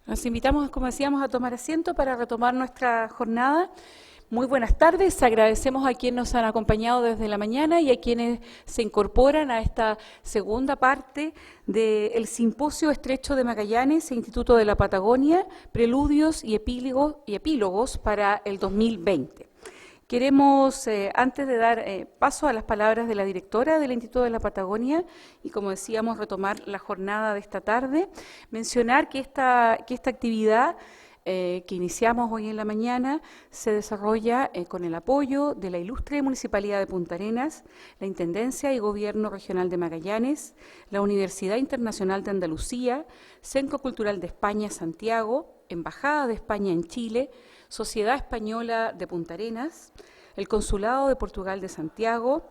Los invitamos, como decíamos, a tomar asiento para retomar nuestra jornada. Muy buenas tardes, agradecemos a quienes nos han acompañado desde la mañana y a quienes se incorporan a esta segunda parte del Simposio Estrecho de Magallanes e Instituto de la Patagonia, Preludios y Epílogos para el 2020. Queremos, antes de dar paso a las palabras de la directora del Instituto de la Patagonia y, como decíamos, retomar la jornada de esta tarde, mencionar que esta actividad que iniciamos hoy en la mañana se desarrolla con el apoyo de la ilustre Municipalidad de Punta Arenas, la Intendencia y Gobierno Regional de Magallanes, la Universidad Internacional de Andalucía, Centro Cultural de España Santiago, Embajada de España en Chile, Sociedad Española de Punta Arenas, el Consulado de Portugal de Santiago,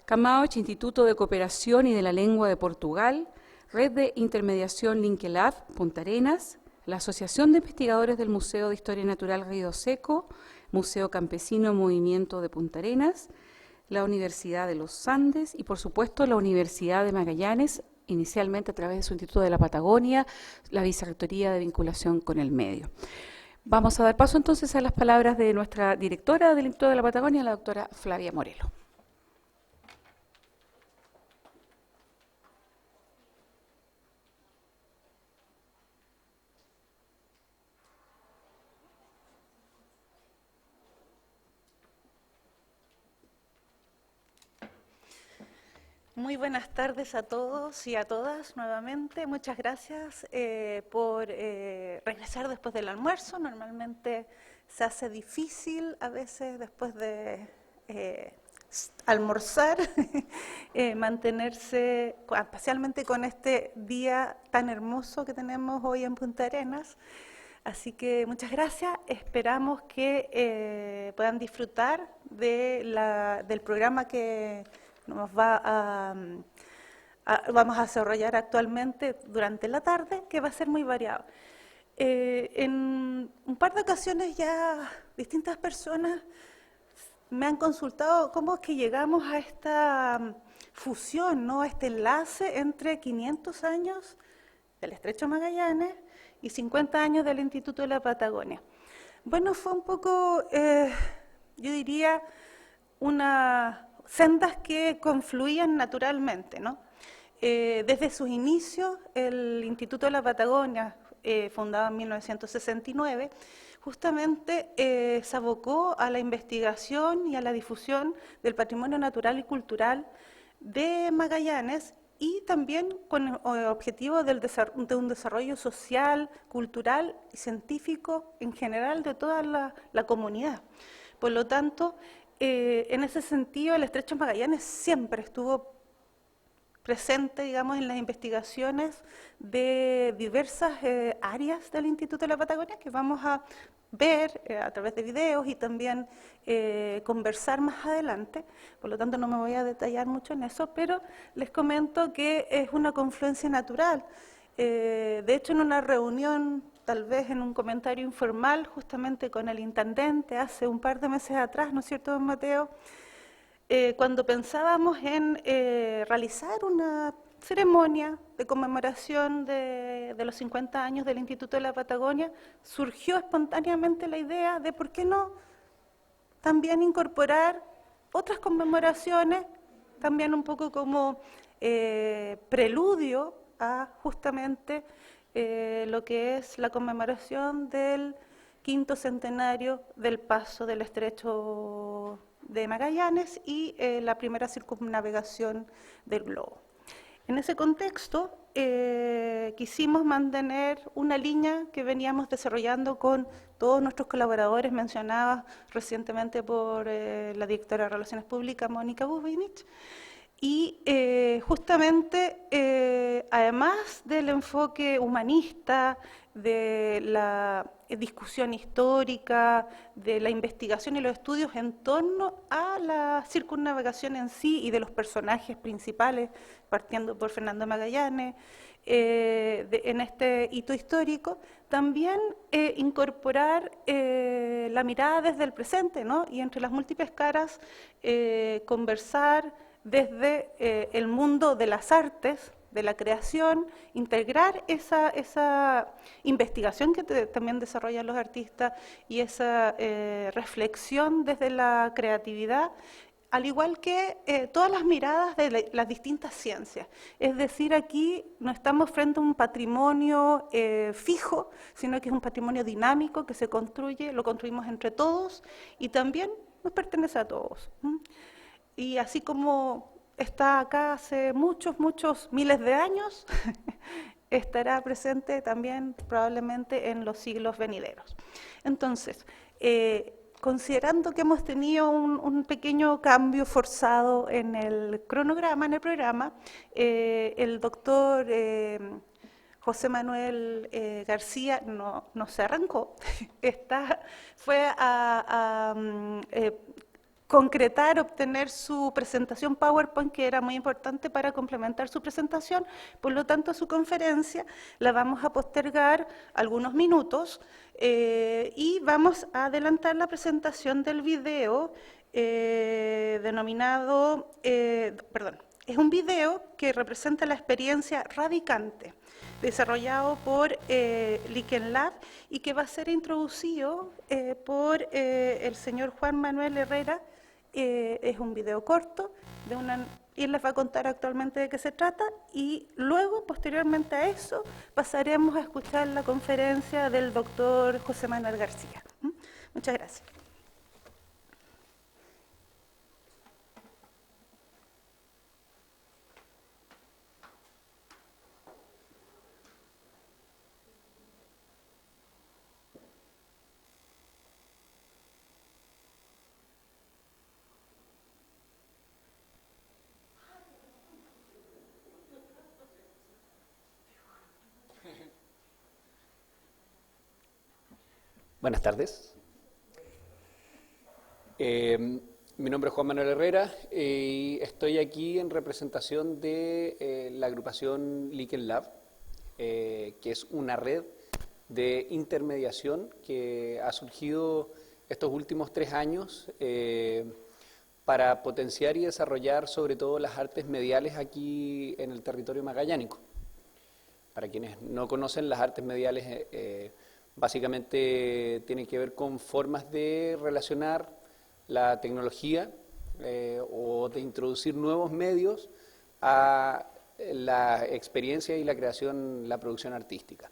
Camaoch Instituto de Cooperación y de la Lengua de Portugal, Red de Intermediación Linkelab Punta Arenas, la Asociación de Investigadores del Museo de Historia Natural Río Seco, Museo Campesino Movimiento de Punta Arenas, la Universidad de los Andes y, por supuesto, la Universidad de Magallanes, inicialmente a través de su Instituto de la Patagonia, la Vicerrectoría de Vinculación con el Medio. Vamos a dar paso entonces a las palabras de nuestra directora del Instituto de la Patagonia, la doctora Flavia Morelo. Muy buenas tardes a todos y a todas nuevamente. Muchas gracias por regresar después del almuerzo. Normalmente se hace difícil a veces después de almorzar mantenerse, especialmente con este día tan hermoso que tenemos hoy en Punta Arenas. Así que muchas gracias. Esperamos que puedan disfrutar del programa que nos vamos a desarrollar actualmente durante la tarde, que va a ser muy variado. En un par de ocasiones ya distintas personas me han consultado cómo es que llegamos a esta fusión, ¿no? A este enlace entre 500 años del Estrecho Magallanes y 50 años del Instituto de la Patagonia. Bueno, fue un poco, yo diría, sendas que confluían naturalmente, ¿no? Desde sus inicios, el Instituto de la Patagonia, fundado en 1969, justamente se abocó a la investigación y a la difusión del patrimonio natural y cultural de Magallanes y también con el objetivo de un desarrollo social, cultural y científico en general de toda la comunidad. Por lo tanto, en ese sentido, el Estrecho Magallanes siempre estuvo presente, digamos, en las investigaciones de diversas áreas del Instituto de la Patagonia que vamos a ver a través de videos y también conversar más adelante. Por lo tanto, no me voy a detallar mucho en eso, pero les comento que es una confluencia natural. De hecho, en una reunión, tal vez en un comentario informal, justamente con el intendente, hace un par de meses atrás, ¿no es cierto, don Mateo? Cuando pensábamos en realizar una ceremonia de conmemoración de los 50 años del Instituto de la Patagonia, surgió espontáneamente la idea de por qué no también incorporar otras conmemoraciones, también un poco como preludio a justamente lo que es la conmemoración del 5º centenario del paso del Estrecho de Magallanes y la primera circunnavegación del globo. En ese contexto, quisimos mantener una línea que veníamos desarrollando con todos nuestros colaboradores mencionados recientemente por la directora de Relaciones Públicas, Mónica Bubinich, y justamente, además del enfoque humanista, de la discusión histórica, de la investigación y los estudios en torno a la circunnavegación en sí y de los personajes principales, partiendo por Fernando Magallanes, en este hito histórico, también incorporar la mirada desde el presente, ¿no? Y entre las múltiples caras conversar desde el mundo de las artes, de la creación, integrar esa investigación que también desarrollan los artistas y esa reflexión desde la creatividad, al igual que todas las miradas de las distintas ciencias. Es decir, aquí no estamos frente a un patrimonio fijo, sino que es un patrimonio dinámico que se construye, lo construimos entre todos y también nos pertenece a todos. Y así como está acá hace muchos miles de años, estará presente también probablemente en los siglos venideros. Entonces, considerando que hemos tenido un pequeño cambio forzado en el cronograma, en el programa, el doctor José Manuel García no se arrancó, fue a concretar, obtener su presentación PowerPoint, que era muy importante para complementar su presentación. Por lo tanto, su conferencia la vamos a postergar algunos minutos y vamos a adelantar la presentación del video denominado, es un video que representa la experiencia radicante, desarrollado por Lichen Lab y que va a ser introducido por el señor Juan Manuel Herrera. Es un video corto y él les va a contar actualmente de qué se trata y luego, posteriormente a eso, pasaremos a escuchar la conferencia del doctor José Manuel García. Muchas gracias. Buenas tardes. Mi nombre es Juan Manuel Herrera y estoy aquí en representación de la agrupación Lichen Lab, que es una red de intermediación que ha surgido estos últimos 3 años para potenciar y desarrollar sobre todo las artes mediales aquí en el territorio magallánico. Para quienes no conocen, las artes mediales básicamente tienen que ver con formas de relacionar la tecnología o de introducir nuevos medios a la experiencia y la creación, la producción artística.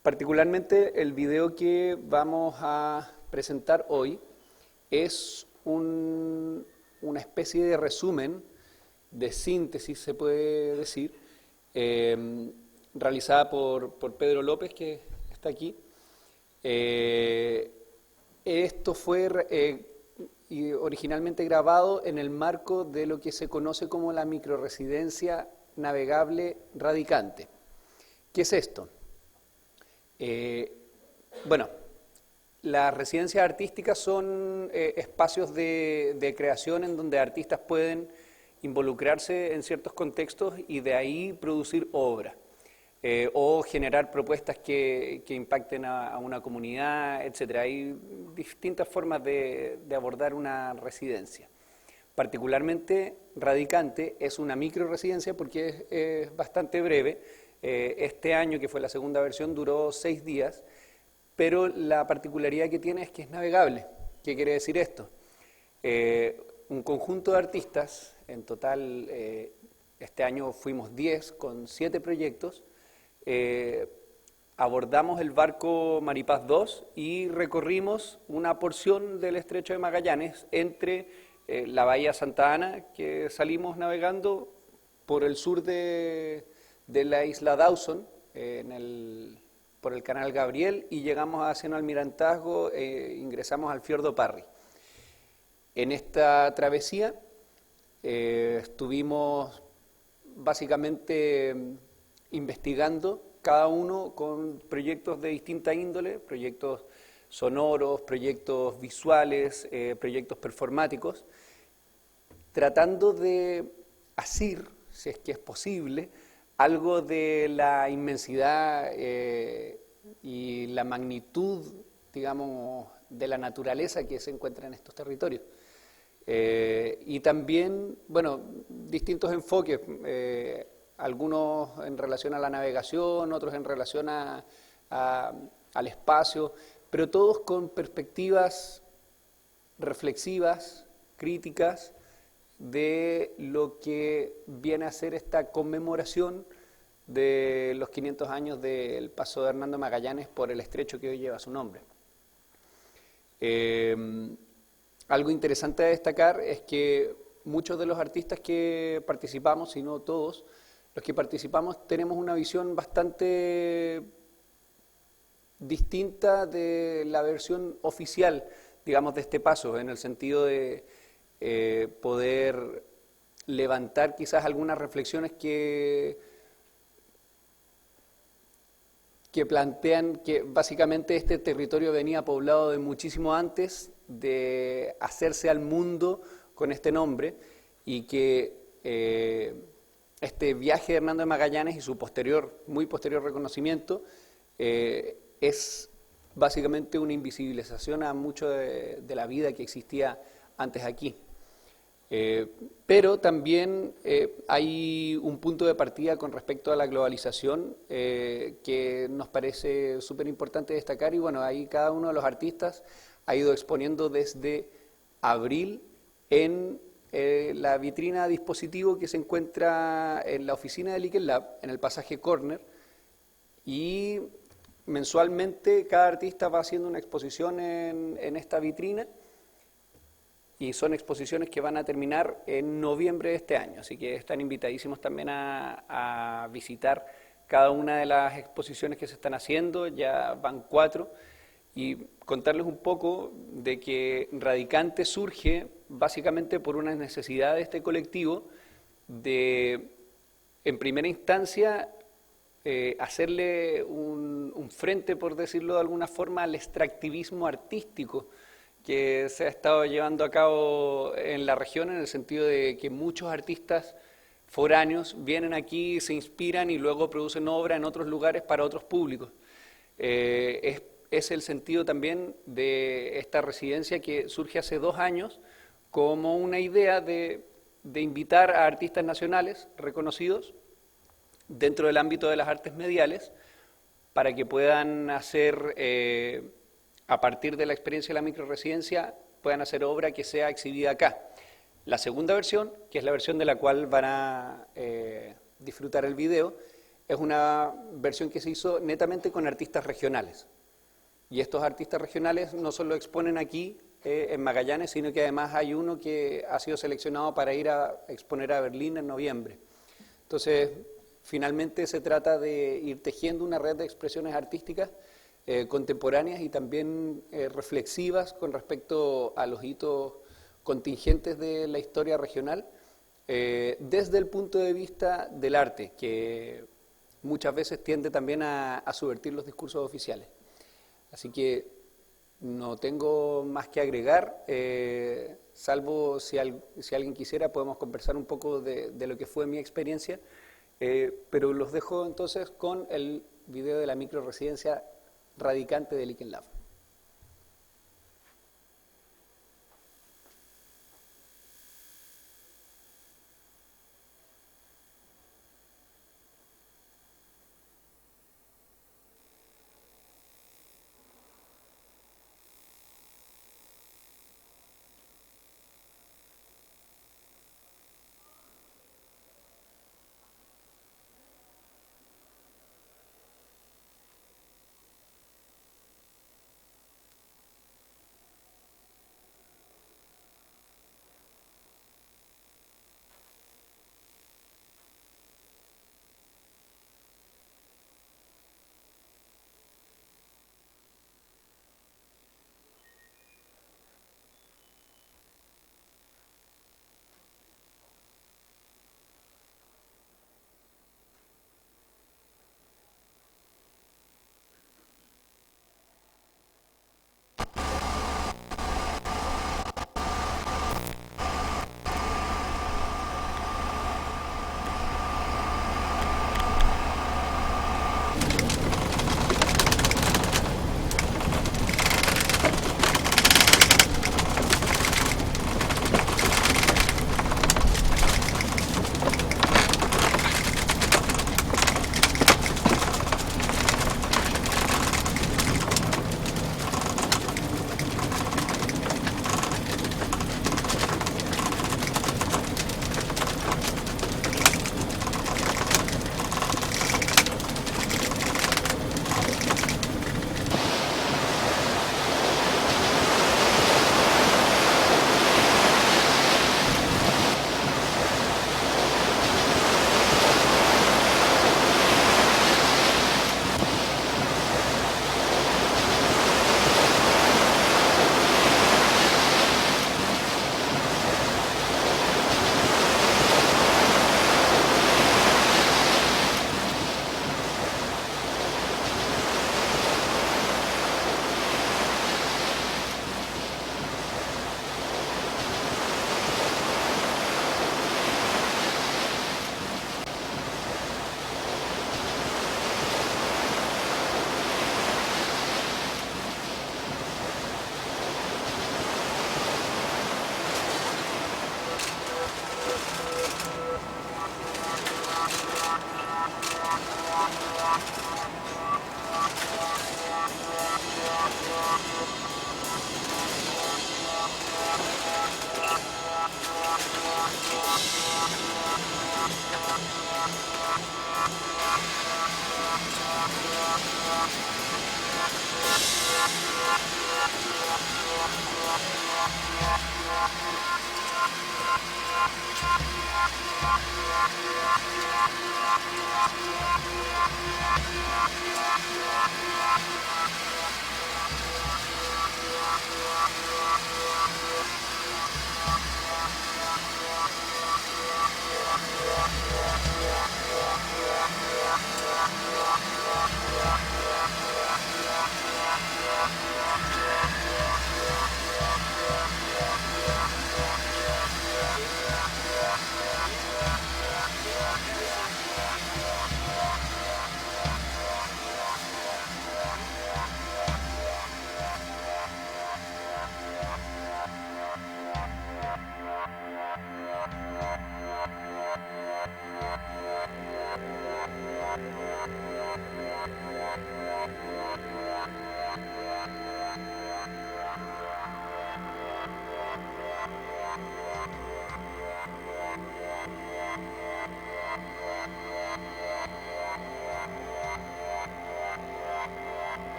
Particularmente el video que vamos a presentar hoy es una especie de resumen, de síntesis se puede decir, realizada por Pedro López, que está aquí. Esto fue originalmente grabado en el marco de lo que se conoce como la microresidencia navegable radicante. ¿Qué es esto? Bueno, las residencias artísticas son espacios de creación en donde artistas pueden involucrarse en ciertos contextos y de ahí producir obra. O generar propuestas que impacten a una comunidad, etc. Hay distintas formas de abordar una residencia. Particularmente radicante es una microresidencia porque es bastante breve. Este año, que fue la segunda versión, duró 6 días, pero la particularidad que tiene es que es navegable. ¿Qué quiere decir esto? Un conjunto de artistas, en total este año fuimos 10 con 7 proyectos, abordamos el barco Maripaz 2 y recorrimos una porción del estrecho de Magallanes entre la bahía Santa Ana, que salimos navegando por el sur de la isla Dawson, por el canal Gabriel, y llegamos a Seno Almirantazgo, ingresamos al fiordo Parry. En esta travesía estuvimos básicamente investigando, cada uno con proyectos de distinta índole, proyectos sonoros, proyectos visuales, proyectos performáticos, tratando de asir, si es que es posible, algo de la inmensidad y la magnitud, digamos, de la naturaleza que se encuentra en estos territorios. Y también, bueno, distintos enfoques. algunos en relación a la navegación, otros en relación al espacio, pero todos con perspectivas reflexivas, críticas, de lo que viene a ser esta conmemoración de los 500 años del paso de Hernando Magallanes por el estrecho que hoy lleva su nombre. Algo interesante a destacar es que muchos de los artistas que participamos, si no todos, los que participamos tenemos una visión bastante distinta de la versión oficial, digamos, de este paso, en el sentido de poder levantar quizás algunas reflexiones que plantean que básicamente este territorio venía poblado de muchísimo antes de hacerse al mundo con este nombre y que este viaje de Hernando de Magallanes y su muy posterior reconocimiento es básicamente una invisibilización a mucho de la vida que existía antes aquí. Pero también hay un punto de partida con respecto a la globalización que nos parece súper importante destacar y bueno, ahí cada uno de los artistas ha ido exponiendo desde abril en la vitrina dispositivo que se encuentra en la oficina de Liken Lab, en el pasaje Corner, y mensualmente cada artista va haciendo una exposición en esta vitrina y son exposiciones que van a terminar en noviembre de este año, así que están invitadísimos también a visitar cada una de las exposiciones que se están haciendo, ya van 4, y contarles un poco de que Radicante surge básicamente por una necesidad de este colectivo de, en primera instancia, hacerle un frente, por decirlo de alguna forma, al extractivismo artístico que se ha estado llevando a cabo en la región, en el sentido de que muchos artistas foráneos vienen aquí, se inspiran y luego producen obra en otros lugares para otros públicos. Es el sentido también de esta residencia que surge hace 2 años como una idea de invitar a artistas nacionales reconocidos dentro del ámbito de las artes mediales para que puedan hacer, a partir de la experiencia de la microresidencia, puedan hacer obra que sea exhibida acá. La segunda versión, que es la versión de la cual van a disfrutar el video, es una versión que se hizo netamente con artistas regionales. Y estos artistas regionales no solo exponen aquí en Magallanes, sino que además hay uno que ha sido seleccionado para ir a exponer a Berlín en noviembre. Entonces, finalmente se trata de ir tejiendo una red de expresiones artísticas contemporáneas y también reflexivas con respecto a los hitos contingentes de la historia regional, desde el punto de vista del arte, que muchas veces tiende también a subvertir los discursos oficiales. Así que no tengo más que agregar, salvo si alguien quisiera, podemos conversar un poco de lo que fue mi experiencia, pero los dejo entonces con el video de la microresidencia Radicante de Liken Lab.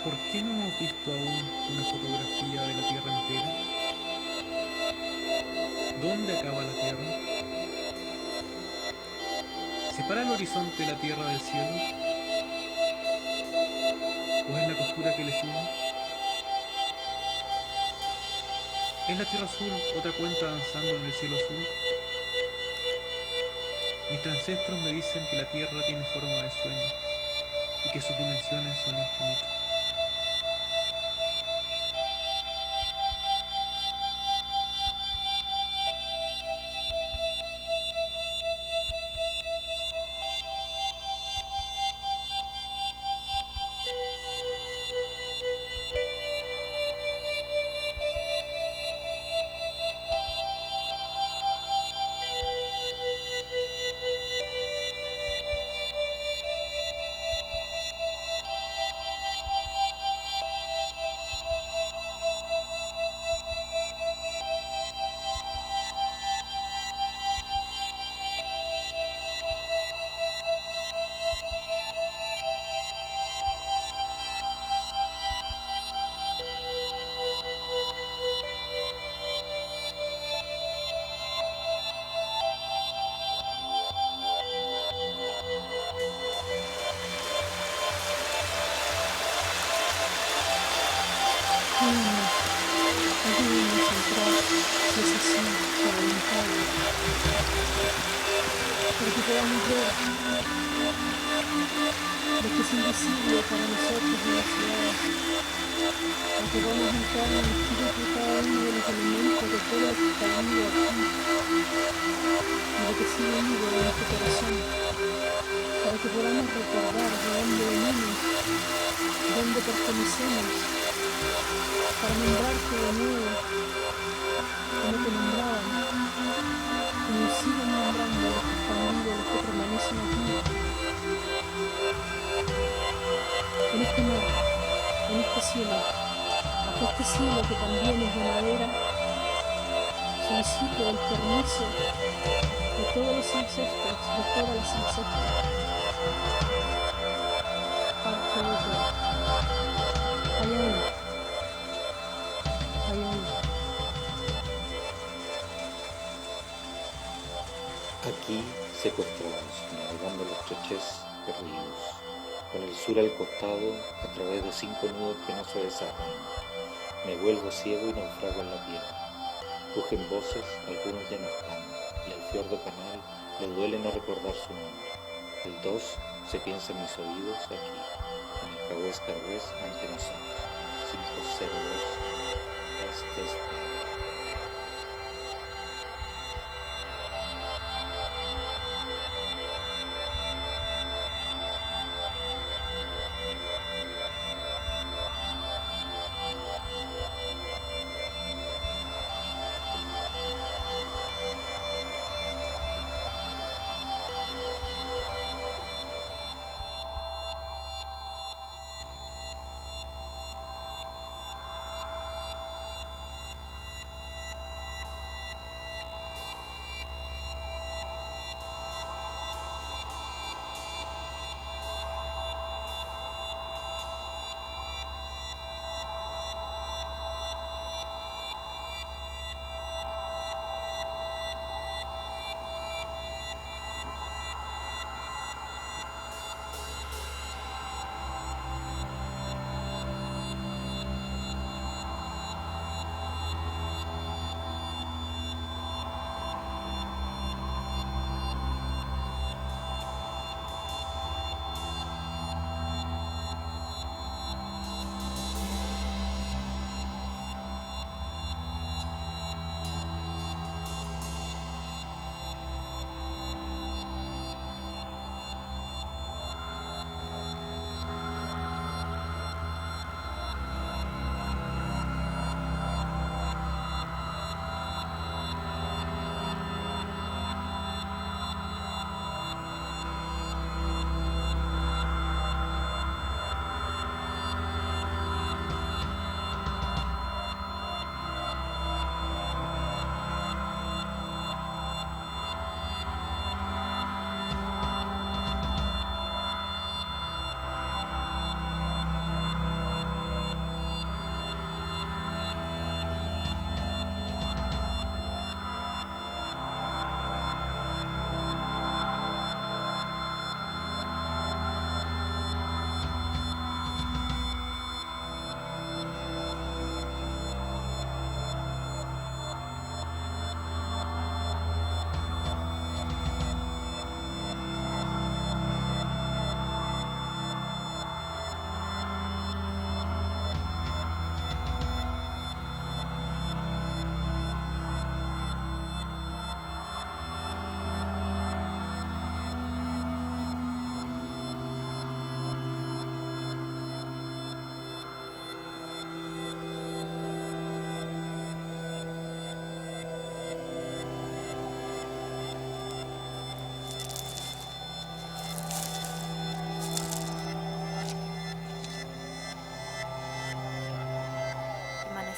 ¿Por qué no hemos visto aún una fotografía de la Tierra entera? ¿Dónde acaba la Tierra? ¿Separa el horizonte de la Tierra del cielo? ¿O es la costura que les une? ¿Es la Tierra azul otra cuenta danzando en el cielo azul? Mis ancestros me dicen que la Tierra tiene forma de sueño y que sus dimensiones son infinitas. Para que podamos ver lo que es invisible para nosotros en la ciudad, para que podamos entrar en el espíritu de cada uno de los elementos de todo lo que está vivo aquí y lo que sigue vivo en nuestro corazón, para que podamos recordar de dónde venimos, dónde pertenecemos, para nombrarte de nuevo como te nombraban, como siguen nombrando a los que están vivos, los que permanecen aquí, en este mar, en este cielo, bajo este cielo que también es de madera. Solicito el permiso de todos los ancestros, de todas las ancestras, parte de yo. Allá uno, allá uno. Aquí secuestrados, navegando los treches perdidos, con el sur al costado a través de 5 nudos que no se desatan. Me vuelvo ciego y naufrago en la piedra. Rugen voces, algunos ya no están, y al fiordo canal le duele no recordar su nombre. El 2 se piensa en mis oídos aquí, en el Cahués Carhués ante nosotros. 502 Estes.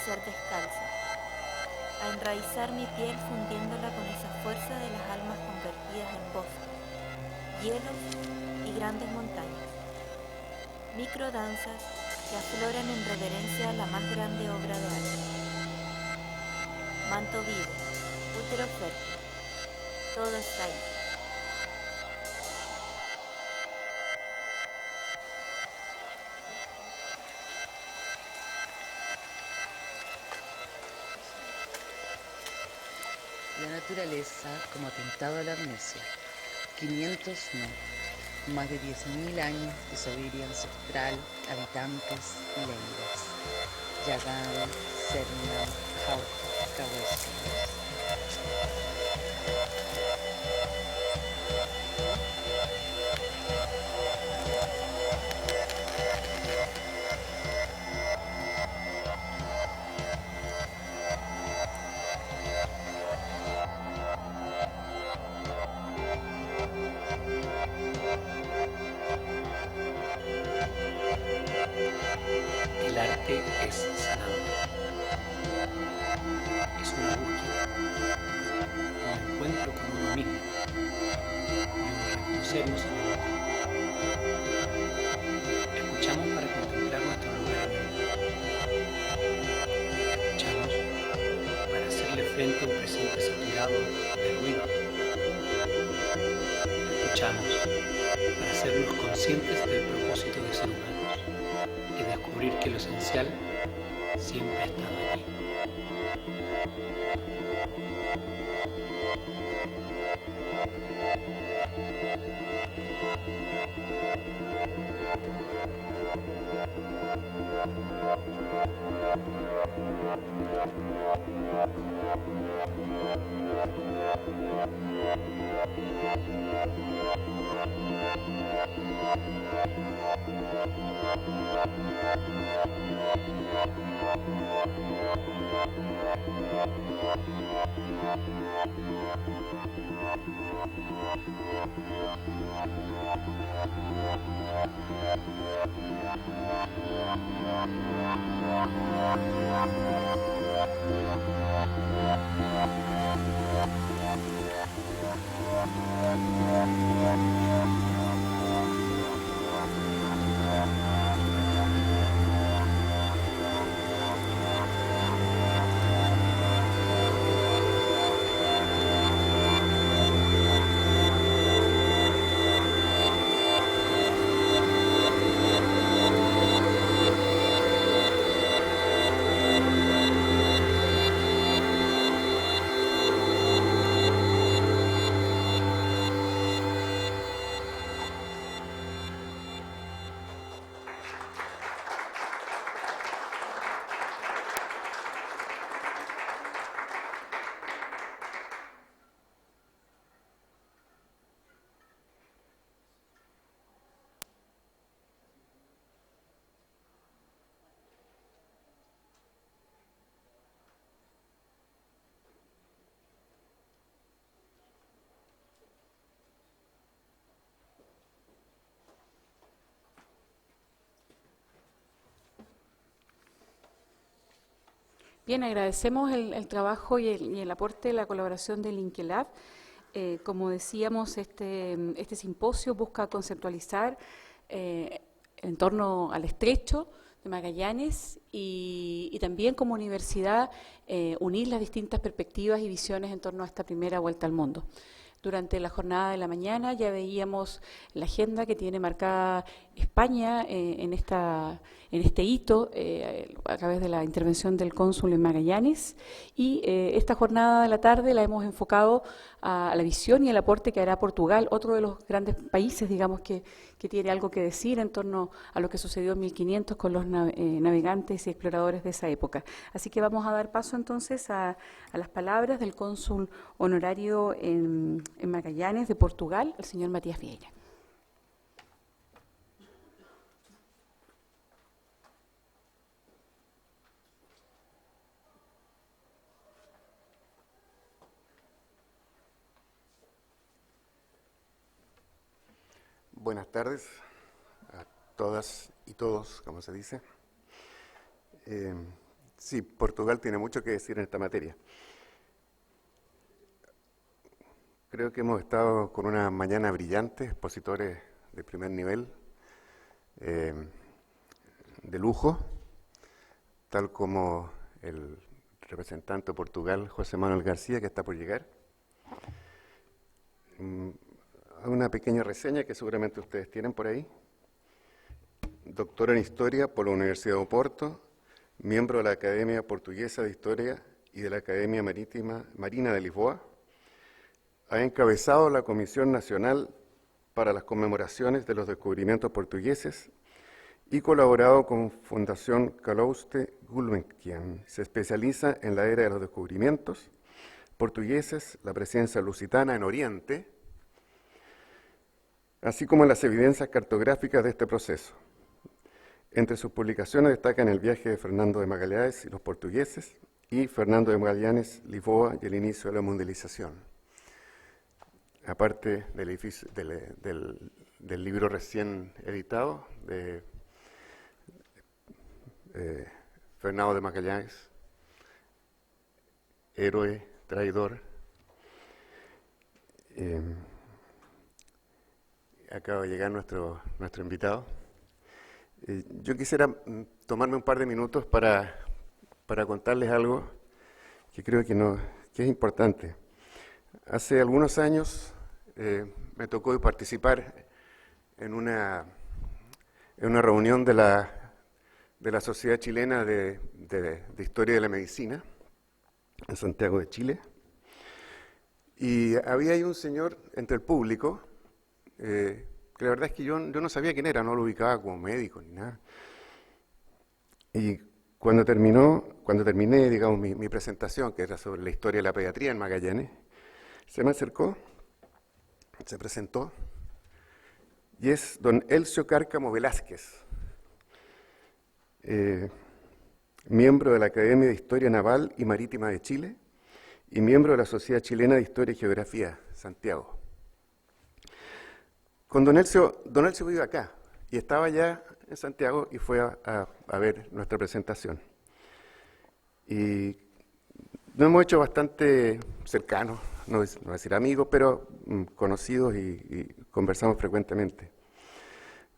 Ser descalza, a enraizar mi piel fundiéndola con esa fuerza de las almas convertidas en bosques, hielos y grandes montañas, microdanzas que afloran en reverencia a la más grande obra de arte. Manto vivo, útero fértil, todo está ahí. La naturaleza como atentado a la amnesia. 500 no. Más de 10.000 años de sabiduría ancestral, habitantes y lenguas. Yagán, Serna, Jauja, Cahuéscar. El arte es sanador. Es una búsqueda, un encuentro con uno mismo, un reconocernos en el otro. Escuchamos para contemplar nuestro lugar en el mundo. Escuchamos para hacerle frente a un presente saturado de ruido. Escuchamos para hacernos conscientes del propósito de ser humanos y descubrir que lo esencial siempre ha estado allí. Bien, agradecemos el trabajo y el aporte, la colaboración del INCELAB. Como decíamos, este simposio busca conceptualizar en torno al estrecho de Magallanes y también como universidad unir las distintas perspectivas y visiones en torno a esta primera vuelta al mundo. Durante la jornada de la mañana ya veíamos la agenda que tiene marcada España en este hito a través de la intervención del cónsul en Magallanes, y esta jornada de la tarde la hemos enfocado a la visión y el aporte que hará Portugal, otro de los grandes países, digamos, que tiene algo que decir en torno a lo que sucedió en 1500 con los navegantes y exploradores de esa época. Así que vamos a dar paso entonces a las palabras del cónsul honorario en Magallanes de Portugal, el señor Matías Vieira. Buenas tardes a todas y todos, como se dice. Sí, Portugal tiene mucho que decir en esta materia. Creo que hemos estado con una mañana brillante, expositores de primer nivel, de lujo, tal como el representante de Portugal, José Manuel García, que está por llegar. Una pequeña reseña que seguramente ustedes tienen por ahí. Doctor en Historia por la Universidad de Oporto, miembro de la Academia Portuguesa de Historia y de la Academia Marina de Lisboa. Ha encabezado la Comisión Nacional para las Conmemoraciones de los Descubrimientos Portugueses y colaborado con Fundación Calouste Gulbenkian. Se especializa en la era de los descubrimientos portugueses, la presencia lusitana en Oriente, así como las evidencias cartográficas de este proceso. Entre sus publicaciones destacan el viaje de Fernando de Magallanes y los portugueses y Fernando de Magallanes, Lisboa y el inicio de la mundialización. Aparte del libro recién editado de Fernando de Magallanes, héroe, traidor. Acaba de llegar nuestro invitado. Yo quisiera tomarme un par de minutos para contarles algo que creo que es importante. Hace algunos años me tocó participar en una reunión de la de la Sociedad Chilena de Historia de la Medicina, en Santiago de Chile. Y había ahí un señor entre el público, que la verdad es que yo no sabía quién era, no lo ubicaba como médico ni nada. Y cuando terminé, digamos, mi presentación, que era sobre la historia de la pediatría en Magallanes, se me acercó, se presentó, y es don Elcio Cárcamo Velázquez, miembro de la Academia de Historia Naval y Marítima de Chile y miembro de la Sociedad Chilena de Historia y Geografía, Santiago. Con don Elcio vive acá, y estaba ya en Santiago y fue a ver nuestra presentación. Y nos hemos hecho bastante cercanos, no voy a decir amigos, pero conocidos y conversamos frecuentemente.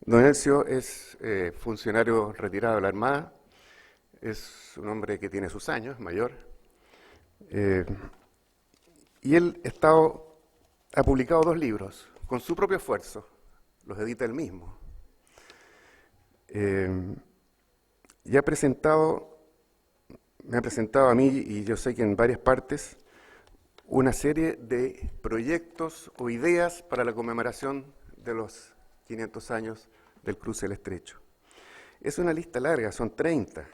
Don Elcio es funcionario retirado de la Armada, es un hombre que tiene sus años, mayor, y él ha publicado 2 libros con su propio esfuerzo, los edita él mismo. Y me ha presentado a mí, y yo sé que en varias partes, una serie de proyectos o ideas para la conmemoración de los 500 años del cruce del Estrecho. Es una lista larga, son 30.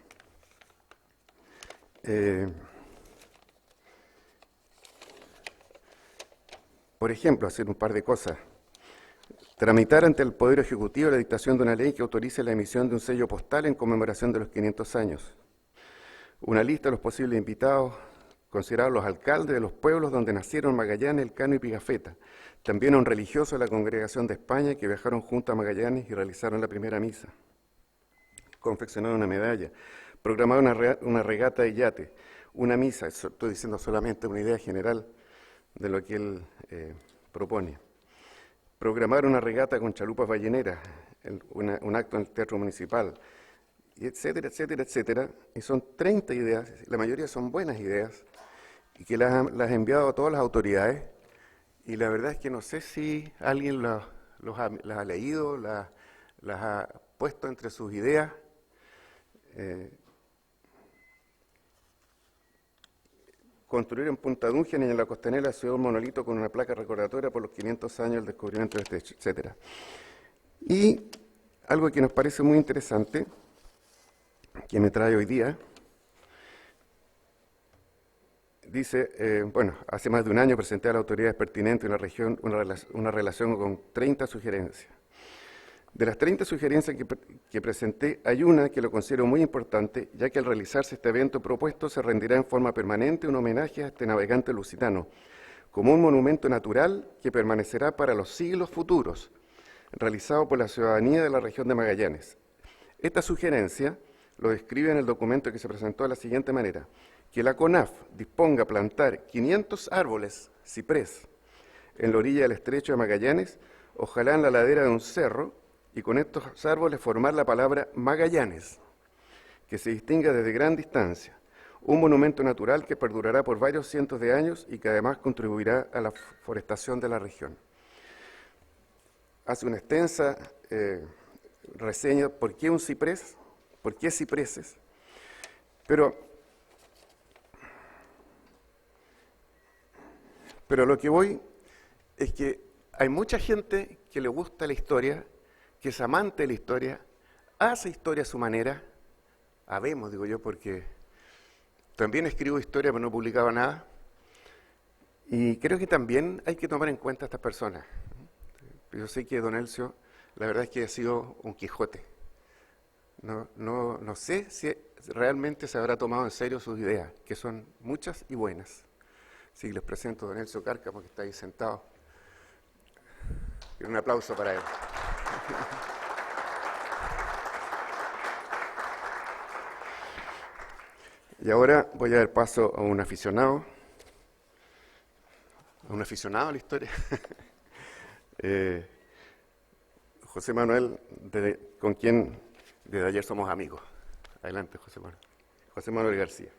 Por ejemplo, hacer un par de cosas. Tramitar ante el Poder Ejecutivo la dictación de una ley que autorice la emisión de un sello postal en conmemoración de los 500 años. Una lista de los posibles invitados, considerados los alcaldes de los pueblos donde nacieron Magallanes, Elcano y Pigafetta. También a un religioso de la Congregación de España que viajaron junto a Magallanes y realizaron la primera misa. Confeccionar una medalla. Programar una regata de yate. Una misa, estoy diciendo solamente una idea general de lo que él propone. Programar una regata con chalupas balleneras, un acto en el Teatro Municipal, y etcétera, etcétera, etcétera. Y son 30 ideas, la mayoría son buenas ideas, y que las ha enviado a todas las autoridades, y la verdad es que no sé si alguien las ha leído, las ha puesto entre sus ideas. Construir en Punta Dungeon y en la Costanera Ciudad un monolito con una placa recordatoria por los 500 años del descubrimiento del Estrecho, etc. Y algo que nos parece muy interesante, que me trae hoy día, dice, bueno, hace más de un año presenté a las autoridades pertinentes en la región una relación con 30 sugerencias. De las 30 sugerencias que presenté, hay una que lo considero muy importante, ya que al realizarse este evento propuesto se rendirá en forma permanente un homenaje a este navegante lusitano, como un monumento natural que permanecerá para los siglos futuros, realizado por la ciudadanía de la región de Magallanes. Esta sugerencia lo describe en el documento que se presentó de la siguiente manera: que la CONAF disponga plantar 500 árboles ciprés en la orilla del Estrecho de Magallanes, ojalá en la ladera de un cerro, y con estos árboles formar la palabra Magallanes, que se distinga desde gran distancia, un monumento natural que perdurará por varios cientos de años y que además contribuirá a la forestación de la región. Hace una extensa reseña por qué un ciprés, por qué cipreses, pero lo que voy es que hay mucha gente que le gusta la historia, que es amante de la historia, hace historia a su manera. Habemos, digo yo, porque también escribo historia, pero no publicaba nada. Y creo que también hay que tomar en cuenta a estas personas. Yo sé que don Elcio, la verdad es que ha sido un Quijote. No sé si realmente se habrá tomado en serio sus ideas, que son muchas y buenas. Sí, les presento a don Elcio Cárcamo, que está ahí sentado. Y un aplauso para él. Y ahora voy a dar paso a un aficionado a la historia, José Manuel, con quien desde ayer somos amigos. Adelante, José Manuel. José Manuel García.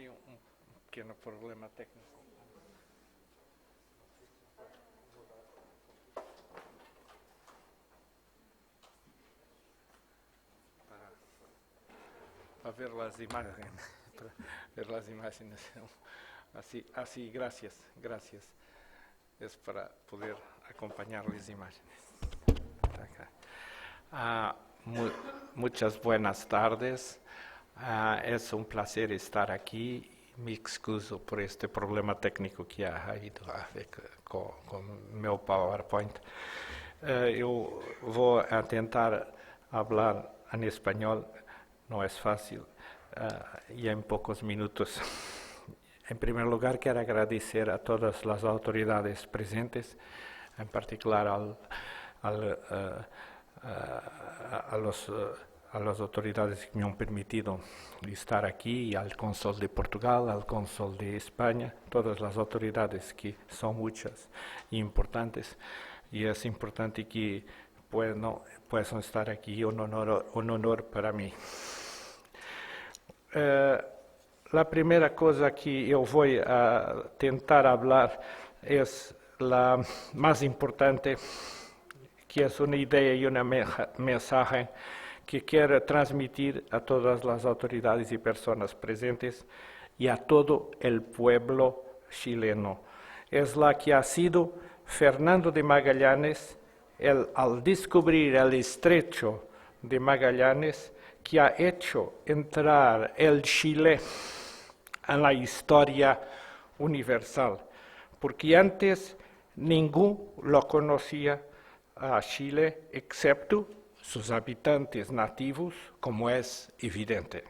Hay un pequeño problema técnico. Para ver las imágenes. Para ver las imágenes. Así, gracias. Es para poder acompañar las imágenes. Muchas buenas tardes. Es un placer estar aquí. Me excuso por este problema técnico que ha habido con meu PowerPoint. Eu vou tentar hablar en español. No es fácil y en pocos minutos. En primer lugar, quiero agradecer a todas las autoridades presentes, en particular a las autoridades que me han permitido estar aquí, y al cónsul de Portugal, al cónsul de España, todas las autoridades que son muchas y importantes, y es importante que puedan estar aquí, un honor para mí. La primera cosa que yo voy a tentar hablar es la más importante, que es una idea y un mensaje que quiero transmitir a todas las autoridades y personas presentes y a todo el pueblo chileno. Es la que ha sido Fernando de Magallanes, al descubrir el estrecho de Magallanes, que ha hecho entrar el Chile en la historia universal, porque antes ninguno lo conocía a Chile, excepto sus habitantes nativos, como es evidente.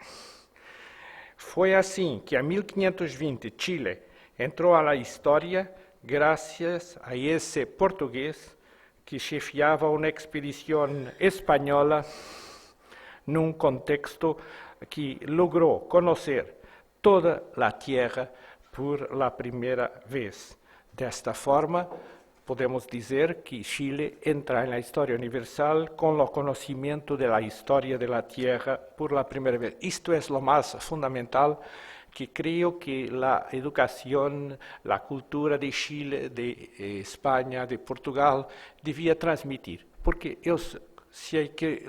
Fue así que en 1520 Chile entró a la historia gracias a ese portugués que chefiaba una expedición española en un contexto que logró conocer toda la tierra por la primera vez. De esta forma, podemos decir que Chile entra en la historia universal con el conocimiento de la historia de la tierra por la primera vez. Esto es lo más fundamental que creo que la educación, la cultura de Chile, de España, de Portugal, debía transmitir. Porque yo sé que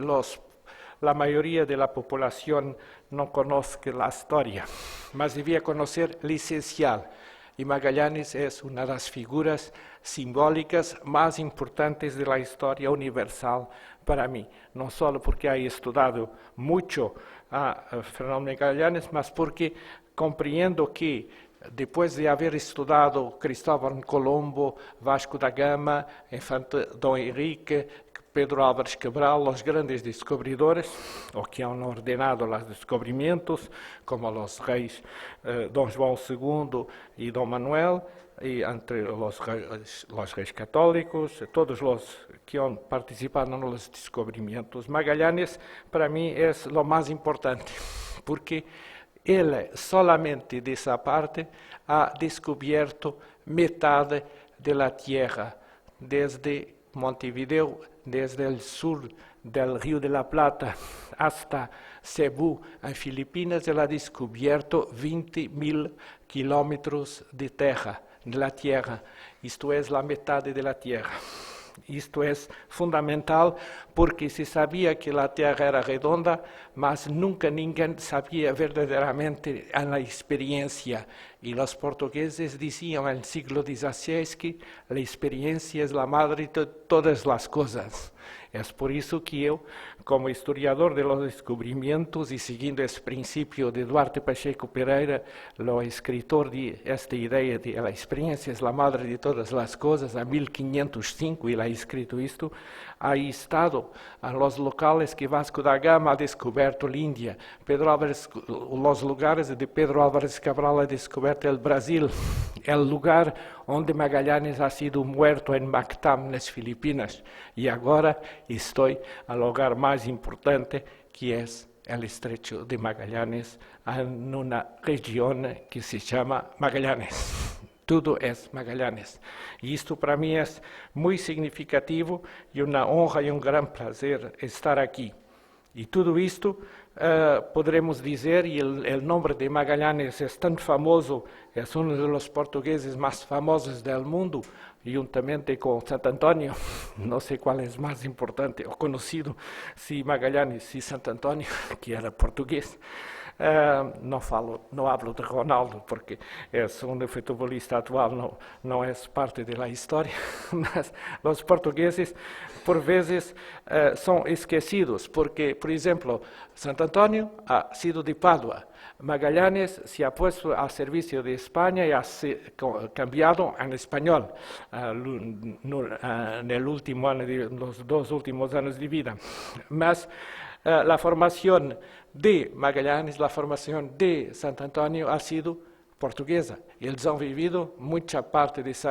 la mayoría de la población no conoce la historia, mas debía conocer lo esencial. Y Magallanes es una de las figuras simbólicas más importantes de la historia universal para mí. No solo porque he estudiado mucho a Fernando Magallanes, mas porque compreendo que después de haber estudiado Cristóbal Colombo, Vasco da Gama, Infante Dom Henrique, Pedro Álvares Cabral, los grandes descubridores, o que han ordenado los descubrimientos, como los reyes Dom João II y Dom Manuel, y entre los reyes católicos, todos los que han participado en los descubrimientos. Magallanes, para mí, es lo más importante, porque él solamente de esa parte ha descubierto mitad de la tierra, desde Montevideo, desde el sur del Río de la Plata hasta Cebú, en Filipinas. Él ha descubierto 20.000 kilómetros de la tierra. Esto es la mitad de la tierra. Esto es fundamental porque se sabía que la tierra era redonda, mas nunca ninguém sabía verdaderamente en la experiencia. Y los portugueses decían en el siglo XVI que la experiencia es la madre de todas las cosas. Es por eso que yo, como historiador de los descubrimientos y siguiendo ese principio de Duarte Pacheco Pereira, el escritor de esta idea de la experiencia es la madre de todas las cosas, en 1505 él ha escrito esto, ha estado en los locales que Vasco da Gama ha descubierto la India, los lugares de Pedro Álvares Cabral ha descubierto el Brasil, el lugar onde Magallanes ha sido muerto en Mactam, en las Filipinas, y ahora estoy al lugar más importante, que es el Estrecho de Magallanes, en una región que se llama Magallanes. Todo es Magallanes. Y esto para mí es muy significativo y una honra y un gran placer estar aquí. Y todo esto podremos dizer, e o nome de Magalhães é tão famoso, é um dos portugueses mais famosos do mundo, juntamente com Santo Antônio, não sei qual é mais importante ou conhecido, se Magalhães, se Santo Antônio, que era português. Não hablo de Ronaldo, porque é um futebolista atual, não é parte da história, mas os portugueses, por vezes, são esquecidos, porque, por exemplo, Santo Antônio ha sido de Pádua, Magalhães se ha puesto al servicio de España y ha cambiado en español en el último año, los 2 últimos años de vida. Mas la formación de Magalhães, la formación de Santo Antônio ha sido portuguesa. Eles han vivido mucha parte de su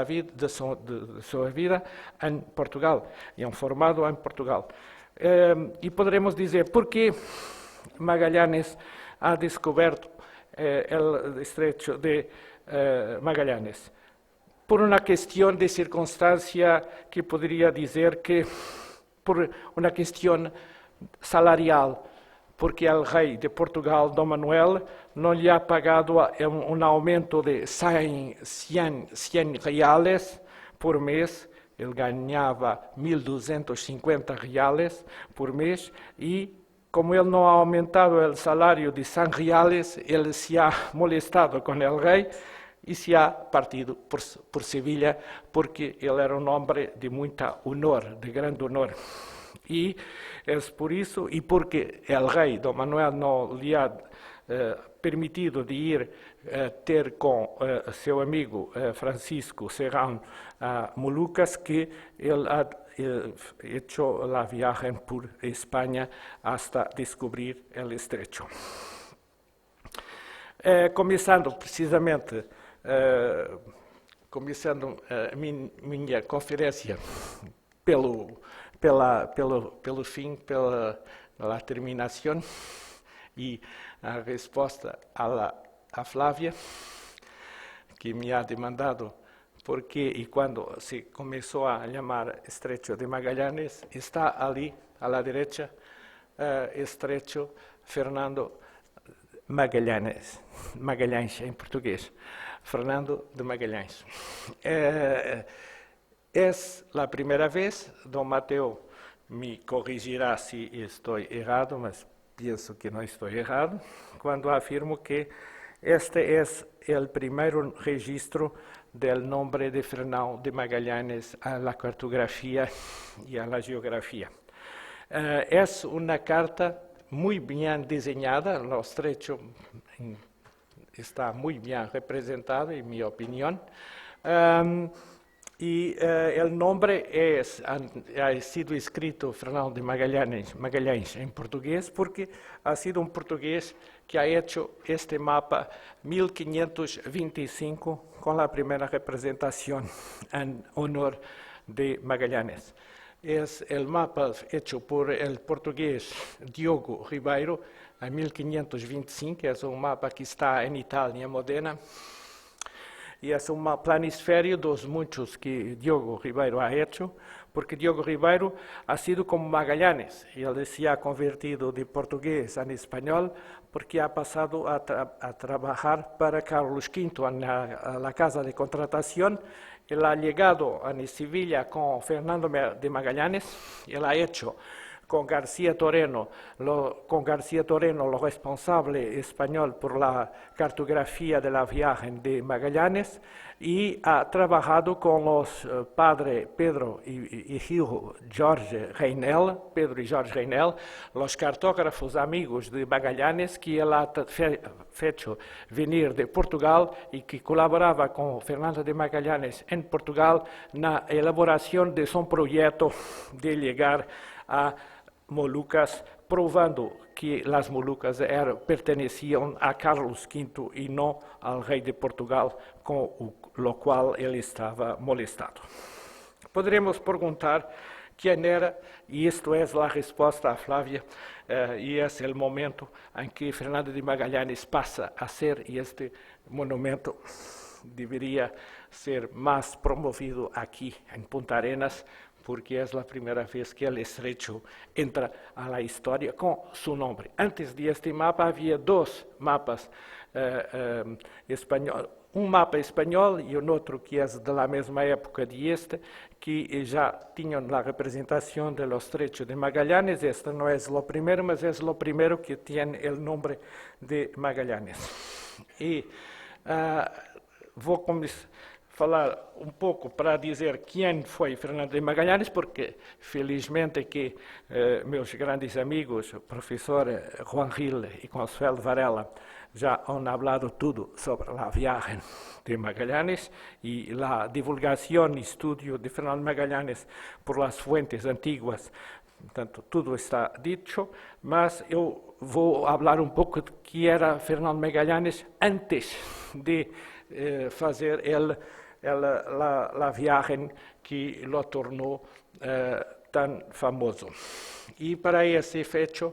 vida en Portugal y han formado en Portugal. Y podremos decir, ¿por qué Magalhães ha descoberto el estrecho de Magalhães? Por una cuestión de circunstancia que podría decir que por una cuestión salarial, porque el rei de Portugal, Dom Manuel, no le ha pagado un aumento de 100 reales por mês. Ele ganhava 1.250 reales por mês e, como ele não ha aumentado o salário de 100 reales, ele se ha molestado com o rei e se ha partido por Sevilha, porque ele era um homem de muita honor, de grande honor. E é por isso, e porque o rei Dom Manuel não lhe ha permitido de ir ter com seu amigo Francisco Serrano a Molucas, que ele ha hecho la viaje por España hasta descobrir el estrecho. Começando precisamente, minha conferência pelo fim, pela terminação, e a resposta a Flávia, que me ha demandado porque e quando se começou a chamar Estrecho de Magalhães, está ali à la derecha, Estrecho Fernando Magalhães em português, Fernando de Magalhães. É a primeira vez, Dom Mateo me corrigirá se estou errado, mas penso que não estou errado, quando afirmo que este é o primeiro registro del nombre de Fernão de Magalhães a la cartografía y a la geografía. Es una carta muy bien diseñada, el estrecho está muy bien representado, en mi opinión, y el nombre ha sido escrito Fernão de Magalhães en portugués, porque ha sido un portugués que ha hecho este mapa 1525 con la primera representación en honor de Magalhães. Es el mapa hecho por el portugués Diogo Ribeiro en 1525, es un mapa que está en Italia, en Modena, y es un planisfério dos muchos que Diogo Ribeiro ha hecho, porque Diogo Ribeiro ha sido como Magalhães, y él se ha convertido de portugués en español porque ha pasado a trabajar para Carlos V en la casa de contratación. Él ha llegado a Sevilla con Fernando de Magalhães, él ha hecho con García Toreno, lo responsable español por la cartografía de la viaje de Magalhães, y ha trabajado con los padres Pedro y hijo Jorge Reinel, Pedro y Jorge Reinel, los cartógrafos amigos de Magalhães, que él ha hecho venir de Portugal y que colaboraba con Fernando de Magalhães en Portugal en la elaboración de su proyecto de llegar a Molucas, probando que las Molucas pertenecían a Carlos V y no al rey de Portugal, con lo cual él estaba molestado. Podremos preguntar quién era, y esto es la respuesta a Flávia, y es el momento en que Fernando de Magalhães pasa a ser, y este monumento debería ser más promovido aquí en Punta Arenas, porque es la primera vez que el estrecho entra a la historia con su nombre. Antes de este mapa había dos mapas españoles, un mapa español y un otro que es de la misma época de este, que ya tenían la representación del estrecho de Magallanes. Este no es lo primero, mas es lo primero que tiene el nombre de Magallanes. E vou falar um pouco para dizer quem foi Fernando de Magalhães, porque felizmente que meus grandes amigos, o professor Juan Gil e Consuelo Varela, já han hablado tudo sobre a viagem de Magallanes e a divulgação e estudo de Fernando de Magalhães por las fuentes antiguas. Portanto, tudo está dito, mas eu vou falar um pouco do que era Fernando Magalhães antes de fazer a viagem que o tornou tão famoso. E para esse efeito,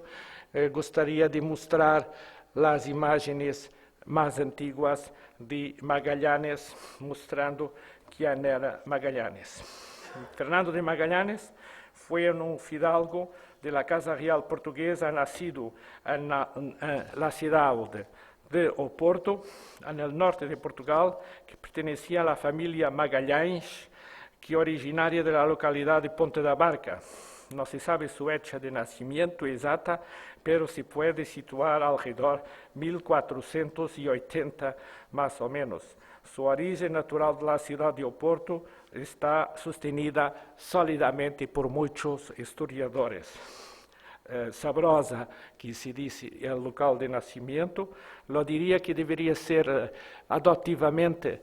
gostaria de mostrar as imagens mais antigas de Magalhães, mostrando quem era Magalhães. Fernando de Magalhães foi um fidalgo de la Casa Real Portuguesa, nascido na cidade de Oporto, no norte de Portugal, que pertencia à família Magalhães, que é originária da localidade de Ponte da Barca. Não se sabe sua fecha de nascimento exata, pero se pode situar ao redor 1480, mais ou menos. Sua origem natural da cidade de Oporto está sostenida solidamente por muitos historiadores. Sabrosa, que se disse é o local de nascimento, eu diria que deveria ser adotivamente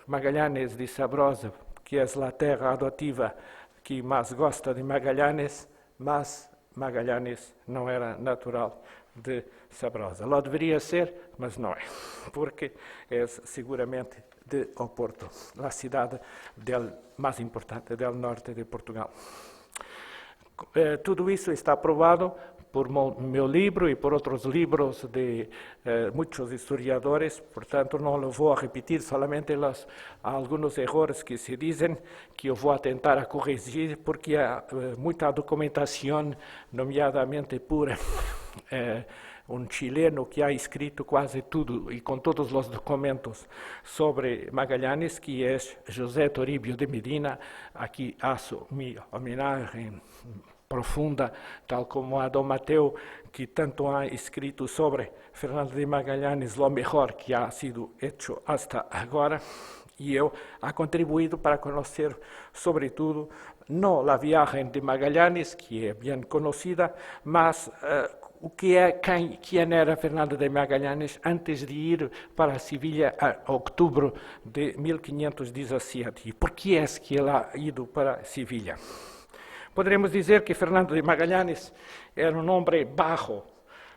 Magalhães de Sabrosa, que é a terra adotiva que mais gosta de Magalhães, mas Magalhães não era natural de Sabrosa. Lo deveria ser, mas não é, porque é seguramente de Oporto, a cidade mais importante do norte de Portugal. Tudo isso está provado por meu livro e por outros livros de muitos historiadores, portanto não lo vou repetir, solamente alguns erros que se dizem que eu vou tentar corrigir, porque há muita documentação, nomeadamente por chileno que ha escrito quase tudo e com todos os documentos sobre Magalhães, que é José Toribio de Medina. Aqui faço minha homenagem profunda, tal como a Dom Mateu, que tanto ha escrito sobre Fernando de Magalhães, lo mejor que ha sido hecho hasta agora, e eu ha contribuído para conhecer, sobretudo, não a viagem de Magalhães, que é bem conhecida, mas o que é quem era Fernando de Magalhães antes de ir para Sevilha em outubro de 1517. E por que é que ele ha ido para Sevilha? Poderemos dizer que Fernando de Magalhães era um homem baixo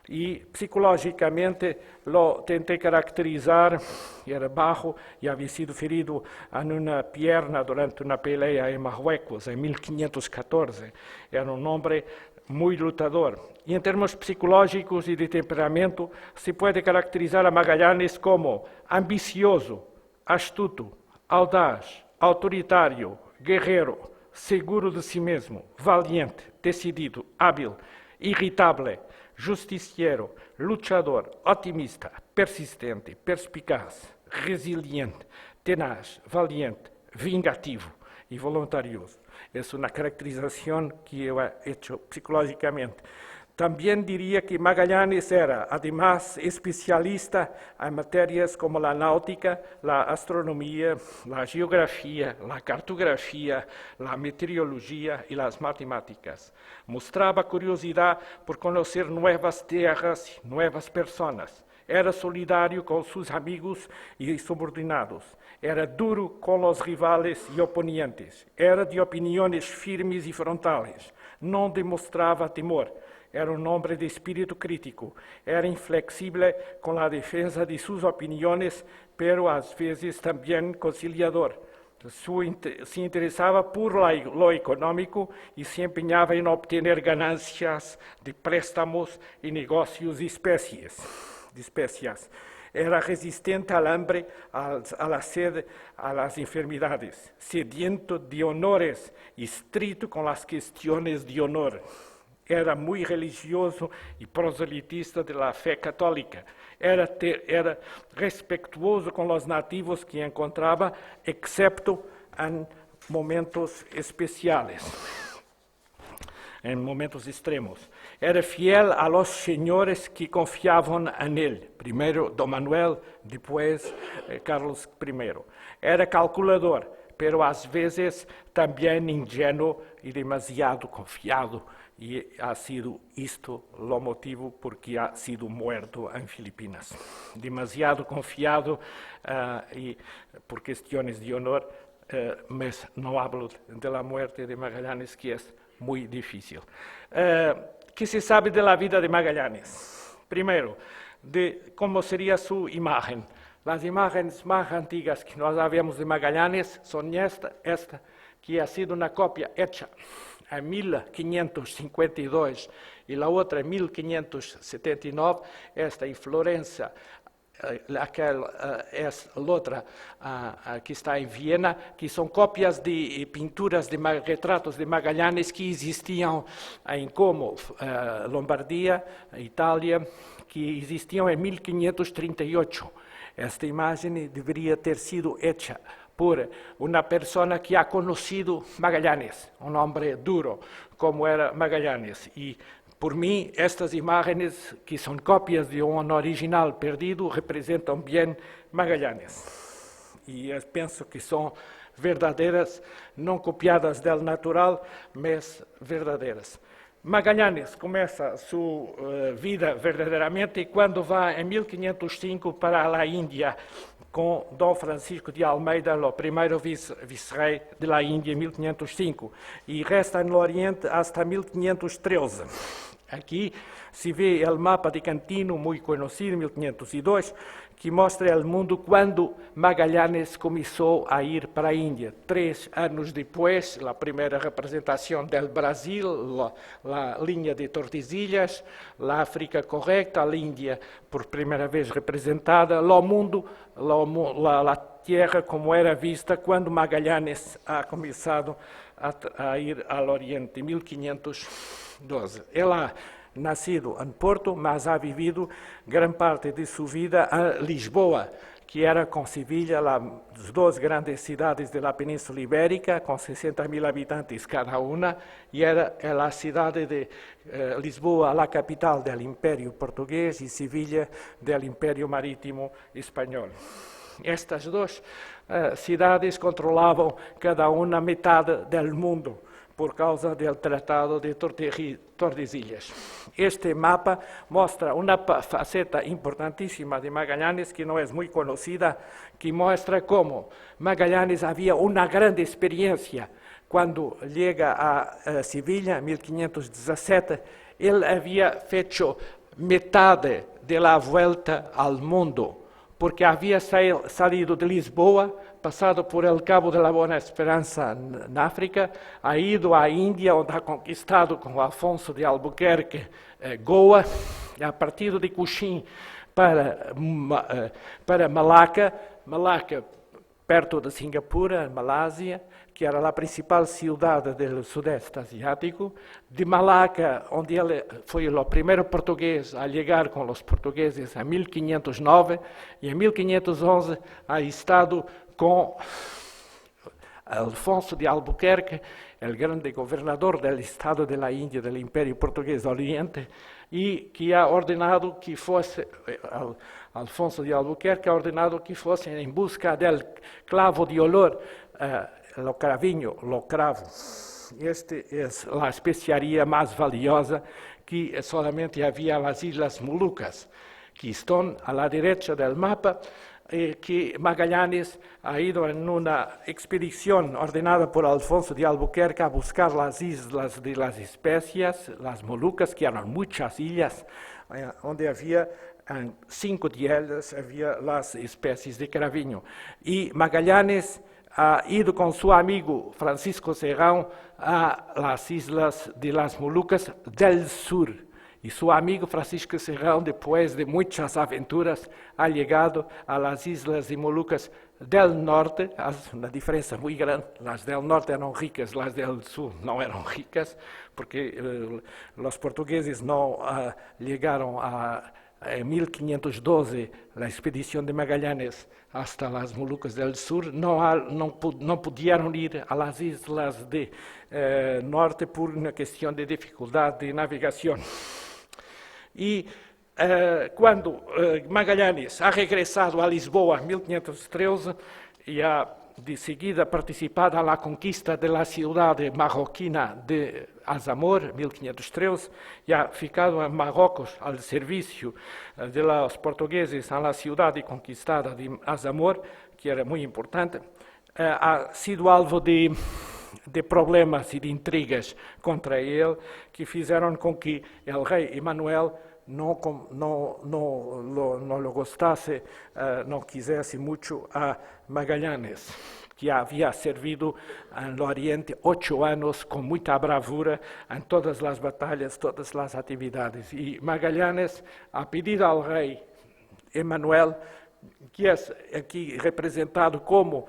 e psicologicamente lo tentei caracterizar. Era baixo e havia sido ferido em uma perna durante uma peleia em Marruecos em 1514. Era um homem muito lutador. E em termos psicológicos e de temperamento, se pode caracterizar a Magalhães como ambicioso, astuto, audaz, autoritário, guerreiro, seguro de si mesmo, valiente, decidido, hábil, irritável, justiciero, luchador, otimista, persistente, perspicaz, resiliente, tenaz, valiente, vingativo e voluntarioso. É uma caracterização que eu he hecho psicologicamente. Também diria que Magalhães era, además, especialista em matérias como a náutica, a astronomia, a geografia, a cartografia, a meteorologia e as matemáticas. Mostrava curiosidade por conhecer novas terras, novas pessoas. Era solidário com seus amigos e subordinados. Era duro com os rivais e oponentes. Era de opiniões firmes e frontais. Não demonstrava temor. Era um homem de espírito crítico. Era inflexível com a defesa de suas opiniões, pero às vezes também conciliador. Se interessava por lo econômico e se empenhava em obter ganâncias de préstamos e negócios de espécies. Era resistente al hambre, a la sed, a las enfermedades, sediento de honores y estricto con las cuestiones de honor. Era muy religioso y proselitista de la fe católica. Era respetuoso con los nativos que encontraba, excepto en momentos especiales, en momentos extremos. Era fiel a los señores que confiaban en él, primero Don Manuel, después Carlos I. Era calculador, pero às vezes também ingenuo e demasiado confiado, e ha sido isto o motivo por que ha sido muerto em Filipinas. Demasiado confiado e por questões de honor, mas não hablo da morte de Magallanes, que é muito difícil. Que se sabe da vida de Magallanes? Primeiro, de como seria sua imagem. As imagens mais antigas que nós havemos de Magallanes são esta que ha sido uma cópia hecha em 1552 e a outra em 1579, esta em Florença, aquela é outra que está em Viena, que são cópias de pinturas de retratos de Magallanes que existiam em Como, Lombardia, Itália, que existiam em 1538. Esta imagem deveria ter sido hecha por uma pessoa que ha conhecido Magallanes, um homem duro como era Magallanes. E, por mim, estas imagens, que são cópias de um original perdido, representam bem Magallanes. E eu penso que são verdadeiras, não copiadas do natural, mas verdadeiras. Magallanes começa sua vida verdadeiramente quando vai em 1505 para a Índia com Dom Francisco de Almeida, o primeiro vice-rei da Índia, em 1505, e resta no Oriente até 1513. Aqui se vê o mapa de Cantino, muito conhecido, 1502, que mostra ao mundo quando Magallanes começou a ir para a Índia. 3 anos depois, a primeira representação do Brasil, a linha de Tordesilhas, a África correta, a Índia por primeira vez representada, o mundo, a terra como era vista quando Magallanes ha começado a ir ao Oriente, em 1512. Ela nascido em Porto, mas ha vivido grande parte de sua vida em Lisboa, que era com Sevilha, as 2 grandes cidades da Península Ibérica, com 60.000 habitantes cada uma, e era a cidade de Lisboa, a capital do Império Português, e Sevilha, do Império Marítimo Espanhol. Estas 2 cidades controlavam cada uma metade do mundo, por causa do Tratado de Tordesilhas. Este mapa mostra uma faceta importantíssima de Magallanes, que não é muito conhecida, que mostra como Magallanes havia uma grande experiência. Quando chega a Sevilha, em 1517, ele havia feito metade da volta ao mundo, porque havia saído de Lisboa, passado por el Cabo de la Buena Esperança na África, ha ido à Índia, onde ha conquistado com Afonso de Albuquerque Goa, a partir de Cochin para Malacca, perto de Singapura, Malásia, que era a principal cidade do Sudeste Asiático. De Malacca, onde ele foi o primeiro português a chegar com os portugueses em 1509, e em 1511 ha estado com Alfonso de Albuquerque, o grande governador do estado da Índia, do Império Português do Oriente, e que ha ordenado que fosse, Alfonso de Albuquerque ha ordenado que fossem em busca do clavo de olor, o cravinho, o cravo. Esta é a especiaria mais valiosa que solamente havia nas Ilhas Molucas, que estão à direita do mapa, que Magallanes ha ido en una expedición ordenada por Alfonso de Albuquerque a buscar las islas de las especias, las Molucas, que eran muchas islas, onde havia, en 5 de ellas, havia las especies de cravinho. Y Magallanes ha ido con su amigo Francisco Serrão a las islas de las Molucas del sur. Y su amigo Francisco Serrão, después de muchas aventuras, ha llegado a las islas de Molucas del norte. Hace una diferencia muy grande. Las del norte eran ricas, las del sur no eran ricas, porque los portugueses no llegaron en 1512, la expedición de Magallanes hasta las Molucas del sur, no pudieron ir a las islas de norte por una cuestión de dificultad de navegación. Y cuando Magallanes ha regresado a Lisboa en 1513 y ha de seguida participado en la conquista de la ciudad marroquina de Azamor, 1513, y ha ficado en Marrocos al servicio de los portugueses en la ciudad conquistada de Azamor, que era muy importante, ha sido alvo de problemas y de intrigas contra él, que fizeram com que el rei Emanuel no lo gostase, no quisesse mucho a Magallanes, que había servido en el Oriente 8 años con mucha bravura en todas las batallas, todas las actividades. Y Magallanes ha pedido al rey Emanuel, que es aquí representado como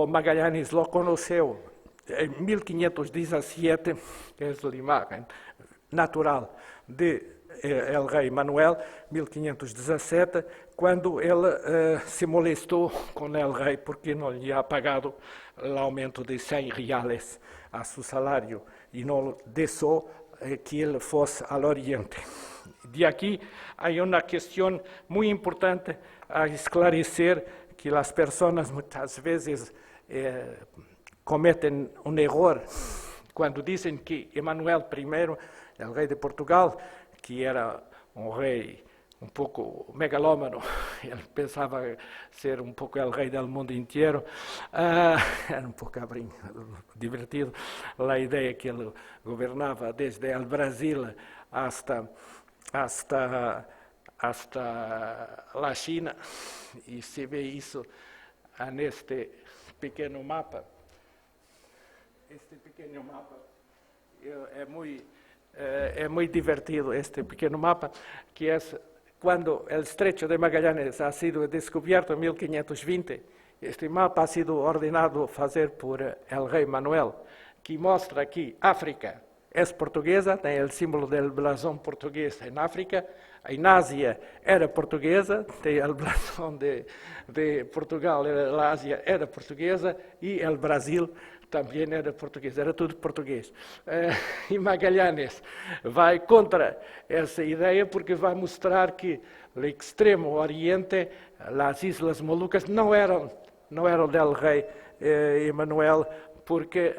Magallanes lo conoció en 1517, que es la imagen natural de el rei Manuel, 1517, quando ele se molestou com o rei porque não lhe ha pagado o aumento de 100 reales a seu salário e não deixou que ele fosse ao Oriente. De aqui há uma questão muito importante a esclarecer, que as pessoas muitas vezes cometem erro quando dizem que Emanuel I, o rei de Portugal, que era rei pouco megalómano, ele pensava ser pouco o rei do mundo inteiro, era pouco divertido a ideia que ele governava desde o Brasil hasta a China, e se vê isso neste pequeno mapa. Este pequeno mapa é muito divertido, este pequeno mapa, que é quando o Estrecho de Magallanes ha sido descoberto em 1520. Este mapa ha sido ordenado fazer por el rei Manuel, que mostra que África é portuguesa, tem o símbolo do blasão português em África. Em Ásia era portuguesa, tem o blasão de Portugal, a Ásia era portuguesa, e o Brasil também era português, era tudo português. E Magallanes vai contra essa ideia, porque vai mostrar que o extremo oriente, as Islas Molucas, não eram del rei Emanuel, porque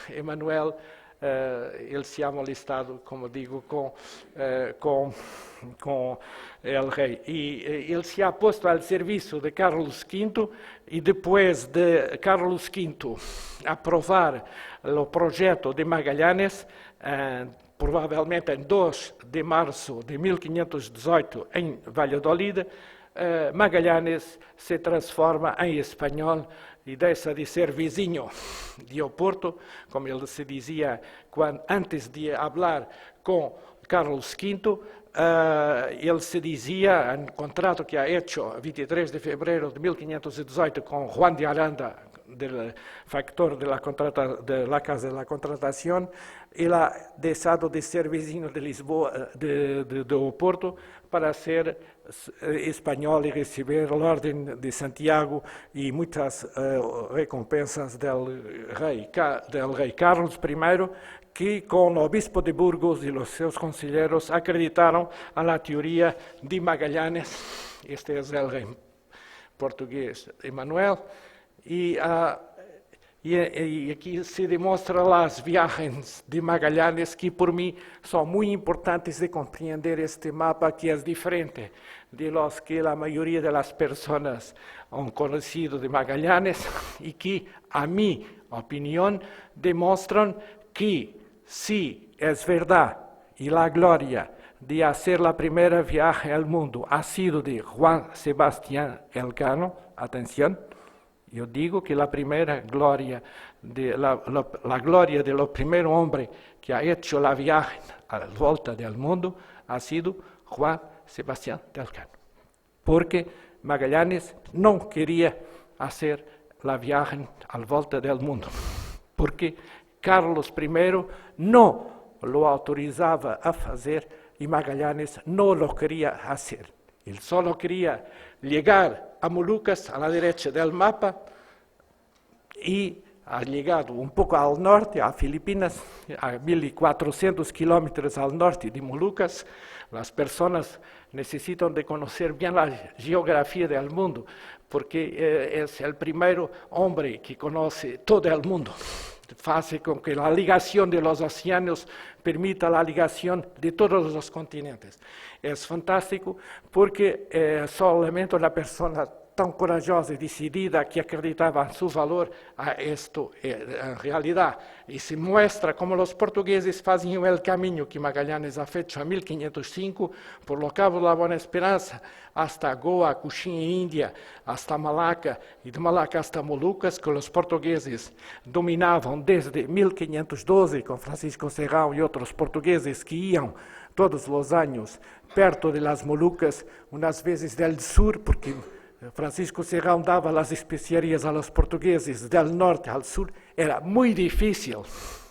Emanuel ele se ha molestado, como digo, com el rei. E ele se ha posto ao serviço de Carlos V, e depois de Carlos V aprovar o projeto de Magallanes, provavelmente em 2 de março de 1518 em Valladolid, Magallanes se transforma em espanhol e deixa de ser vizinho de Oporto, como ele se dizia antes de falar com Carlos V. Ele se dizia, no contrato que ha hecho 23 de fevereiro de 1518 com Juan de Aranda, del factor de la Casa de la Contratación, ele ha deixado de ser vizinho de Lisboa, de Oporto, para ser espanhol e receber a Ordem de Santiago e muitas recompensas del rei Carlos I, que com o obispo de Burgos e os seus conselheiros acreditaram na teoria de Magallanes. Este é o rei português Emanuel. E aqui se demonstra as viagens de Magallanes, que por mim são muito importantes de compreender este mapa, que é diferente de los que a maioria das pessoas han conhecido de Magallanes, e que, a minha opinião, demonstram que, se é verdade e a glória de fazer a primeira viagem ao mundo ha sido de Juan Sebastián Elcano, atenção, eu digo que a primeira glória, a glória do primeiro homem que ha hecho a viagem à volta do mundo ha sido Juan Sebastián Elcano, porque Magallanes no quería hacer la viaje a la volta del mundo, porque Carlos I no lo autorizaba a hacer y Magallanes no lo quería hacer. Él solo quería llegar a Molucas, a la derecha del mapa, y ha llegado un poco al norte, a Filipinas, a 1.400 kilómetros al norte de Molucas. Las personas necesitan de conocer bien la geografía del mundo, porque es el primer hombre que conoce todo el mundo. Hace con que la ligación de los océanos permita la ligación de todos los continentes. Es fantástico porque solamente una persona tan corajosa y decidida que acreditaba en su valor a esto en realidad. Y se muestra como los portugueses hacían el camino que Magallanes ha hecho en 1505 por los Cabos de la Buena Esperanza hasta Goa, Cochin, India, hasta Malaca, y de Malaca hasta Molucas, que los portugueses dominaban desde 1512 con Francisco Serrão y otros portugueses que iban todos los años perto de las Molucas, unas veces del sur, porque Francisco Serrão daba las especiarias a los portugueses del norte al sur. Era muy difícil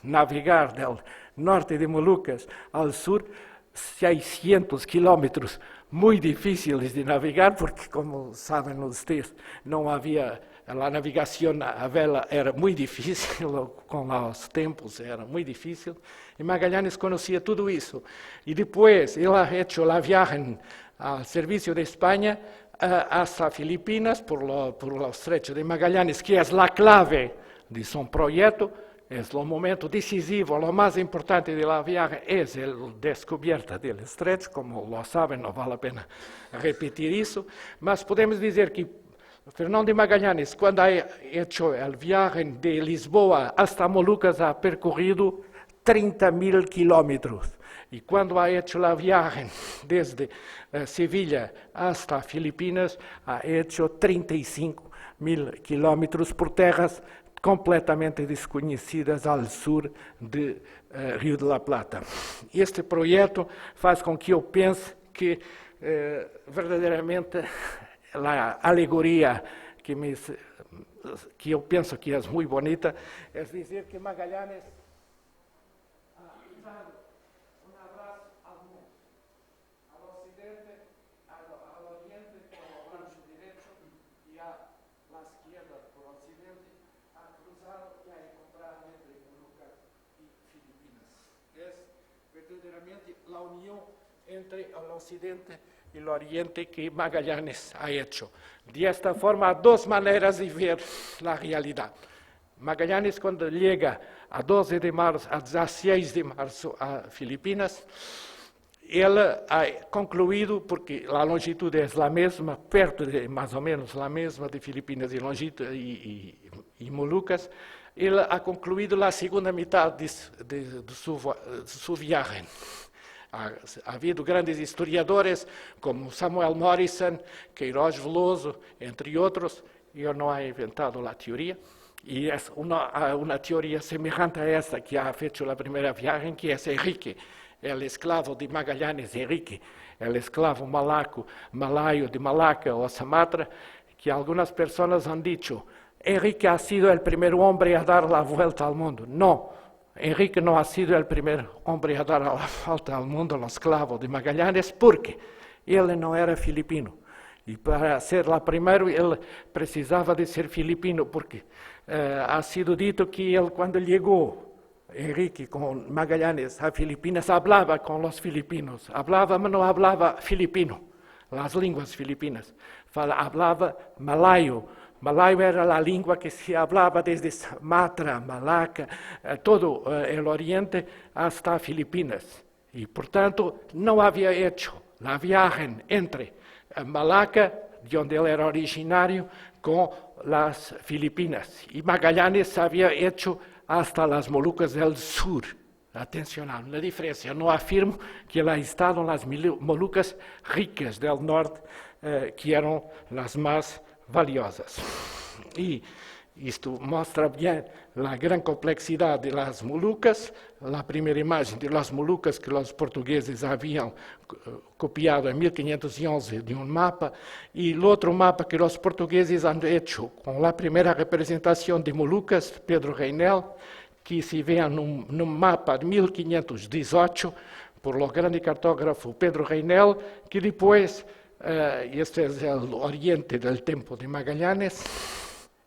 navegar del norte de Molucas al sur, 600 kilómetros, muy difíciles de navegar, porque como saben ustedes, no había, la navegación a vela era muy difícil, con los tiempos era muy difícil, y Magallanes conocía todo eso. Y después él ha hecho la viaje al servicio de España, hasta Filipinas por el estrecho de Magallanes, que es la clave de su proyecto, es el momento decisivo, lo más importante de la viaje es la descubierta del estrecho, como lo saben, no vale la pena repetir eso, mas podemos decir que Fernão de Magallanes, cuando ha hecho el viaje de Lisboa hasta Molucas, ha percorrido 30.000 kilómetros. Y cuando ha hecho la viaje desde Sevilla hasta Filipinas, ha hecho 35.000 kilómetros por tierras completamente desconhecidas al sur de Río de la Plata. Y este proyecto hace con que yo piense que verdaderamente la alegoría que yo pienso que es muy bonita, es decir, que Magallanes la unión entre el occidente y el oriente que Magallanes ha hecho. De esta forma, dos maneras de ver la realidad. Magallanes, cuando llega a 12 de marzo, a 6 de marzo a Filipinas, él ha concluido, porque la longitud es la misma, perto de más o menos la misma de Filipinas y Molucas, él ha concluido la segunda mitad de su viaje. Ha habido grandes historiadores como Samuel Morison, Queiroz Veloso, entre otros. Yo no he inventado la teoría, y es una teoría semejante a esta que ha hecho la primera viaje, que es Enrique, el esclavo de Magallanes, Enrique, el esclavo malayo de Malaca o Sumatra, que algunas personas han dicho, Enrique ha sido el primer hombre a dar la vuelta al mundo. No, Enrique no ha sido el primer hombre a dar la vuelta al mundo, el esclavo de Magallanes, porque él no era filipino. Y para ser la primera, él precisaba de ser filipino, porque ha sido dicho que él cuando llegó, Enrique con Magallanes a Filipinas, hablaba con los filipinos. Hablaba, pero no hablaba filipino, las lenguas filipinas. Hablaba malayo. Malayo era la lengua que se hablaba desde Sumatra, Malaca, todo el oriente hasta Filipinas. Y por tanto no había hecho la viaje entre Malaca, de donde él era originario, con las Filipinas. Y Magallanes había hecho hasta las Molucas del sur. Atención, hay una diferencia. No afirmo que él ha estado en las Molucas ricas del norte, que eran las más valiosas. Y Esto muestra bien la gran complejidad de las Molucas, la primera imagen de las Molucas que los portugueses habían copiado en 1511 de un mapa, y el otro mapa que los portugueses han hecho con la primera representación de Molucas, Pedro Reinel, que se ve en un mapa de 1518 por el grande cartógrafo Pedro Reinel, que después, este es el oriente del tiempo de Magallanes,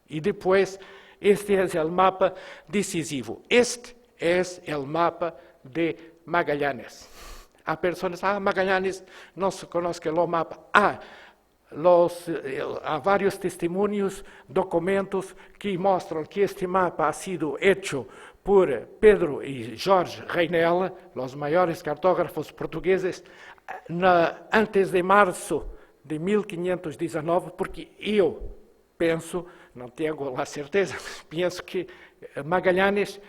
y después, este es el mapa decisivo. Este es el mapa de Magallanes. Hay personas, Magallanes no se conoce el mapa. Hay varios testimonios, documentos que muestran que este mapa ha sido hecho por Pedro y Jorge Reinel, los mayores cartógrafos portugueses, antes de março de 1519, porque eu penso, não tenho a certeza, penso que Magallanes,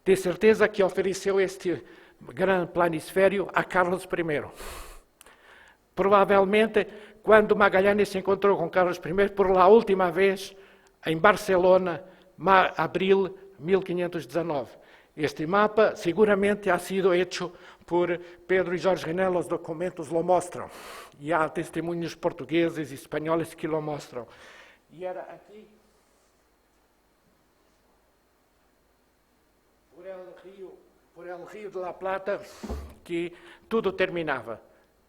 de certeza que ofereceu este grande planisfério a Carlos I. Provavelmente, quando Magallanes se encontrou com Carlos I, por la última vez, em Barcelona, abril de 1519. Este mapa seguramente ha sido hecho por Pedro y Jorge Reinel, los documentos lo muestran. Y hay testimonios portugueses y españoles que lo muestran. Y era aquí, por el río de la Plata, que tudo terminava.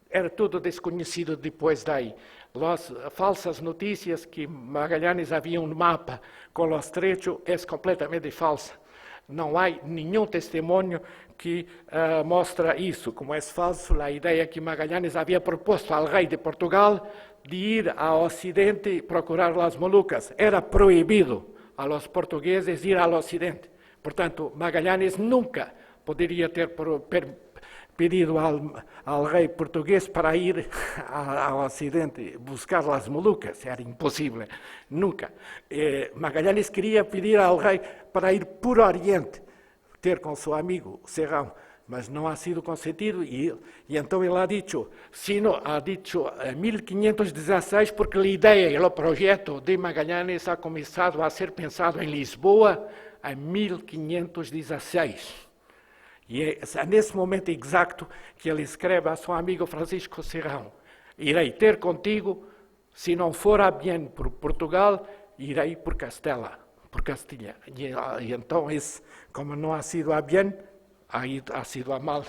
Era tudo desconhecido depois daí. As falsas notícias que Magallanes havia um mapa com o estrecho é completamente falsa. Não há nenhum testemunho que mostra isso. Como é falso a ideia que Magallanes havia proposto ao rei de Portugal de ir ao Ocidente e procurar as Molucas. Era proibido a los portugueses ir ao Ocidente. Portanto, Magallanes nunca poderia ter pedido ao rei português para ir ao Ocidente buscar as Molucas. Era impossível, nunca. Magallanes queria pedir ao rei para ir por Oriente, ter com seu amigo Serrão, mas não ha sido concedido, e então ele ha dicho em 1516, porque a ideia e o projeto de Magallanes ha começado a ser pensado em Lisboa em 1516. E é nesse momento exato que ele escreve a seu amigo Francisco Serrão: irei ter contigo, se não for a bem por Portugal, irei por Castela, por Castilha. E então, como não ha sido a bem, aí ha sido a mal.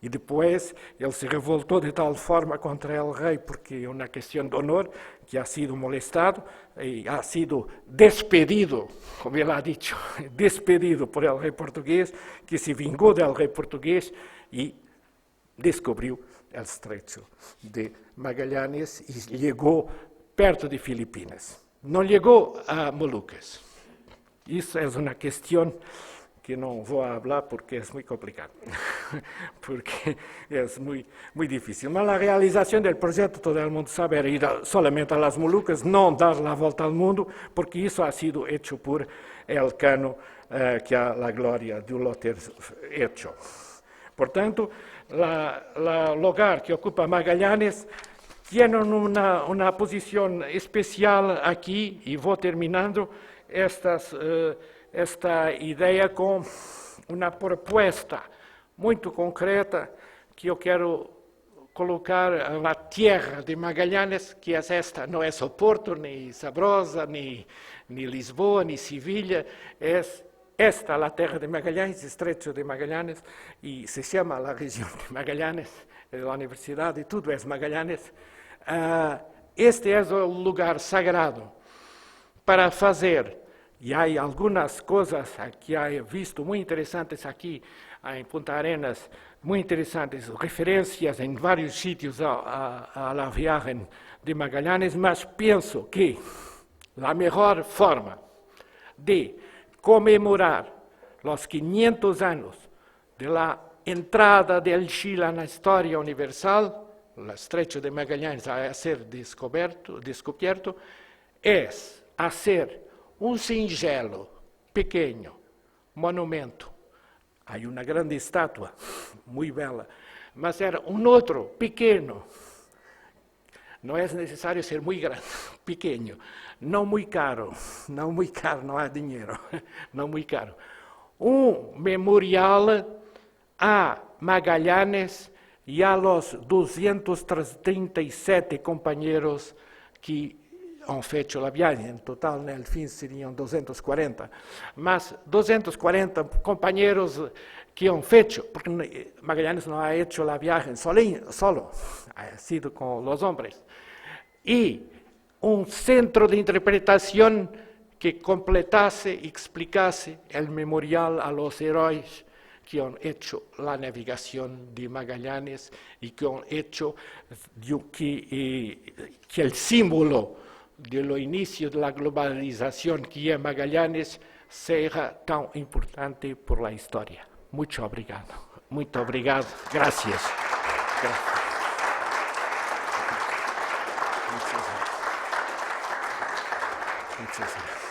E depois ele se revoltou de tal forma contra o rei, porque é uma questão de honor, que ha sido molestado e ha sido despedido, como ele ha dicho, despedido por el rei português, que se vingou del rei português e descobriu o estrecho de Magallanes e chegou perto de Filipinas. Não chegou a Molucas. Isso é uma questão que não vou falar porque é muito complicado, porque é muito difícil. Mas a realização do projeto, todo mundo sabe, era ir solamente às Molucas, não dar a volta ao mundo, porque isso ha sido hecho por Elcano, que a la glória de lo ter hecho. Portanto, o lugar que ocupa Magallanes tiene uma posição especial aqui, e vou terminando esta ideia com uma proposta muito concreta que eu quero colocar na terra de Magallanes, que é esta, não é Oporto, nem Sabrosa, nem Lisboa, nem Sevilha, é esta a terra de Magallanes, estrecho de Magallanes, e se chama a região de Magallanes, a universidade, e tudo é Magallanes. Este é o lugar sagrado para fazer. E há algumas coisas que eu visto muito interessantes aqui em Punta Arenas, muito interessantes, referências em vários sítios à viagem de Magallanes, mas penso que a melhor forma de comemorar os 500 anos da entrada do Chile na história universal, o estrecho de Magallanes a ser descoberto, é fazer singelo, pequeno monumento. Há uma grande estátua, muito bela, mas era outro pequeno, No es necesario ser muy grande, pequeño, no muy caro, no hay dinero, no muy caro. Un memorial a Magallanes y a los 237 compañeros que han feito la viagem. En total, no fin, seriam 240. Mas 240 companheiros que han feito, porque Magallanes não ha hecho la viagem solo, ha sido com os homens. E um centro de interpretação que completase e explicasse o memorial a los heróis que han hecho la navegación de Magallanes y que han hecho que el símbolo de lo inicio de la globalización que es Magallanes sea tan importante por la historia. Muito obrigado. Muito obrigado. Gracias. Muchas gracias.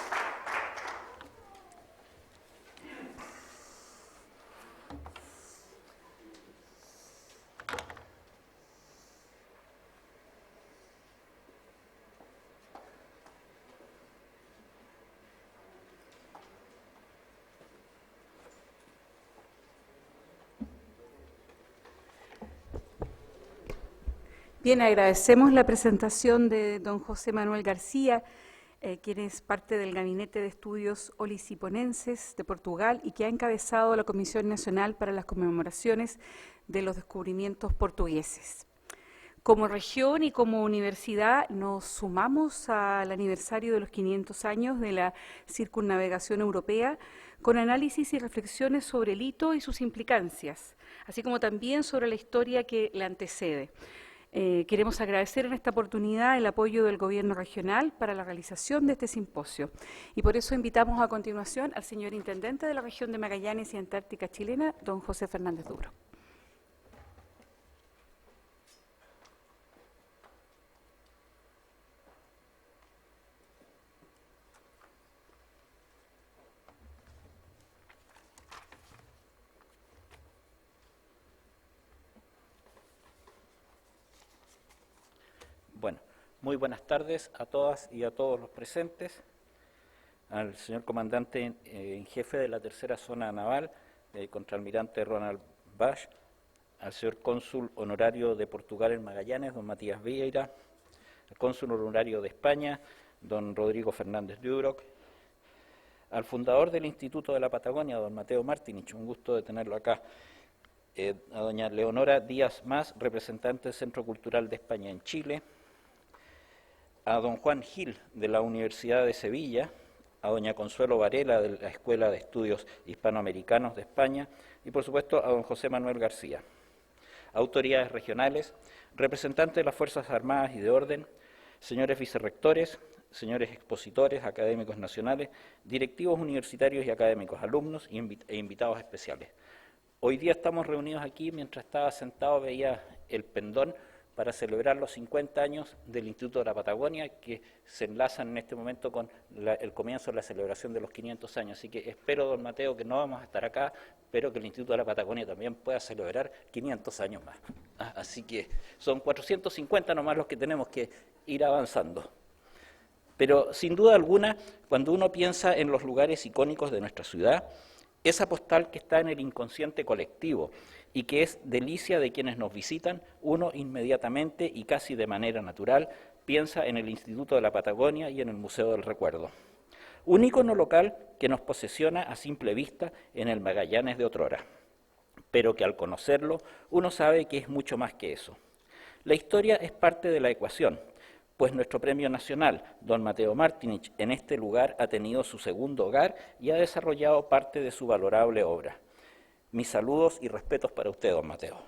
Bien, agradecemos la presentación de don José Manuel García, quien es parte del Gabinete de Estudios Olisiponenses de Portugal y que ha encabezado la Comisión Nacional para las Conmemoraciones de los Descubrimientos Portugueses. Como región y como universidad nos sumamos al aniversario de los 500 años de la circunnavegación europea con análisis y reflexiones sobre el hito y sus implicancias, así como también sobre la historia que la antecede. Queremos agradecer en esta oportunidad el apoyo del Gobierno regional para la realización de este simposio y por eso invitamos a continuación al señor Intendente de la región de Magallanes y Antártica chilena, don José Fernández Duro. Bueno, muy buenas tardes a todas y a todos los presentes, al señor comandante en jefe de la tercera zona naval, contraalmirante Ronald Bash, al señor cónsul honorario de Portugal en Magallanes, don Matías Vieira, al cónsul honorario de España, don Rodrigo Fernández Duroc, al fundador del Instituto de la Patagonia, don Mateo Martinich, un gusto de tenerlo acá, a doña Leonora Díaz Mas, representante del Centro Cultural de España en Chile, a don Juan Gil de la Universidad de Sevilla, a doña Consuelo Varela de la Escuela de Estudios Hispanoamericanos de España y por supuesto a don José Manuel García. Autoridades regionales, representantes de las Fuerzas Armadas y de Orden, señores vicerrectores, señores expositores, académicos nacionales, directivos universitarios y académicos, alumnos e invitados especiales. Hoy día estamos reunidos aquí, mientras estaba sentado veía el pendón para celebrar los 50 años del Instituto de la Patagonia, que se enlazan en este momento con el comienzo de la celebración de los 500 años. Así que espero, don Mateo, que no vamos a estar acá, pero que el Instituto de la Patagonia también pueda celebrar 500 años más. Así que son 450 nomás los que tenemos que ir avanzando. Pero sin duda alguna, cuando uno piensa en los lugares icónicos de nuestra ciudad, esa postal que está en el inconsciente colectivo y que es delicia de quienes nos visitan, uno inmediatamente y casi de manera natural piensa en el Instituto de la Patagonia y en el Museo del Recuerdo. Un ícono local que nos posesiona a simple vista en el Magallanes de otrora, pero que al conocerlo uno sabe que es mucho más que eso. La historia es parte de la ecuación, pues nuestro premio nacional, don Mateo Martinich, en este lugar ha tenido su segundo hogar y ha desarrollado parte de su valorable obra. Mis saludos y respetos para usted, don Mateo.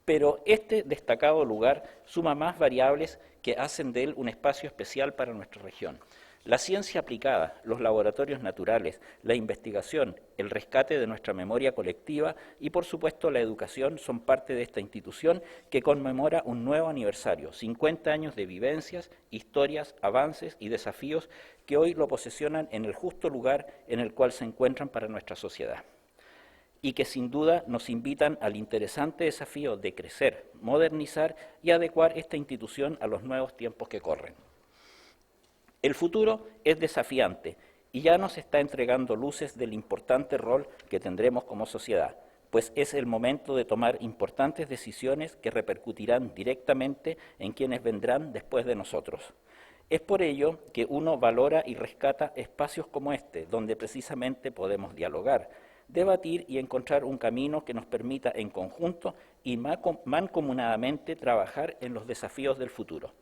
Pero este destacado lugar suma más variables que hacen de él un espacio especial para nuestra región. La ciencia aplicada, los laboratorios naturales, la investigación, el rescate de nuestra memoria colectiva y, por supuesto, la educación son parte de esta institución que conmemora un nuevo aniversario, 50 años de vivencias, historias, avances y desafíos que hoy lo posesionan en el justo lugar en el cual se encuentran para nuestra sociedad. y que sin duda nos invitan al interesante desafío de crecer, modernizar y adecuar esta institución a los nuevos tiempos que corren. El futuro es desafiante y ya nos está entregando luces del importante rol que tendremos como sociedad, pues es el momento de tomar importantes decisiones que repercutirán directamente en quienes vendrán después de nosotros. Es por ello que uno valora y rescata espacios como este, donde precisamente podemos dialogar, debatir y encontrar un camino que nos permita en conjunto y mancomunadamente trabajar en los desafíos del futuro.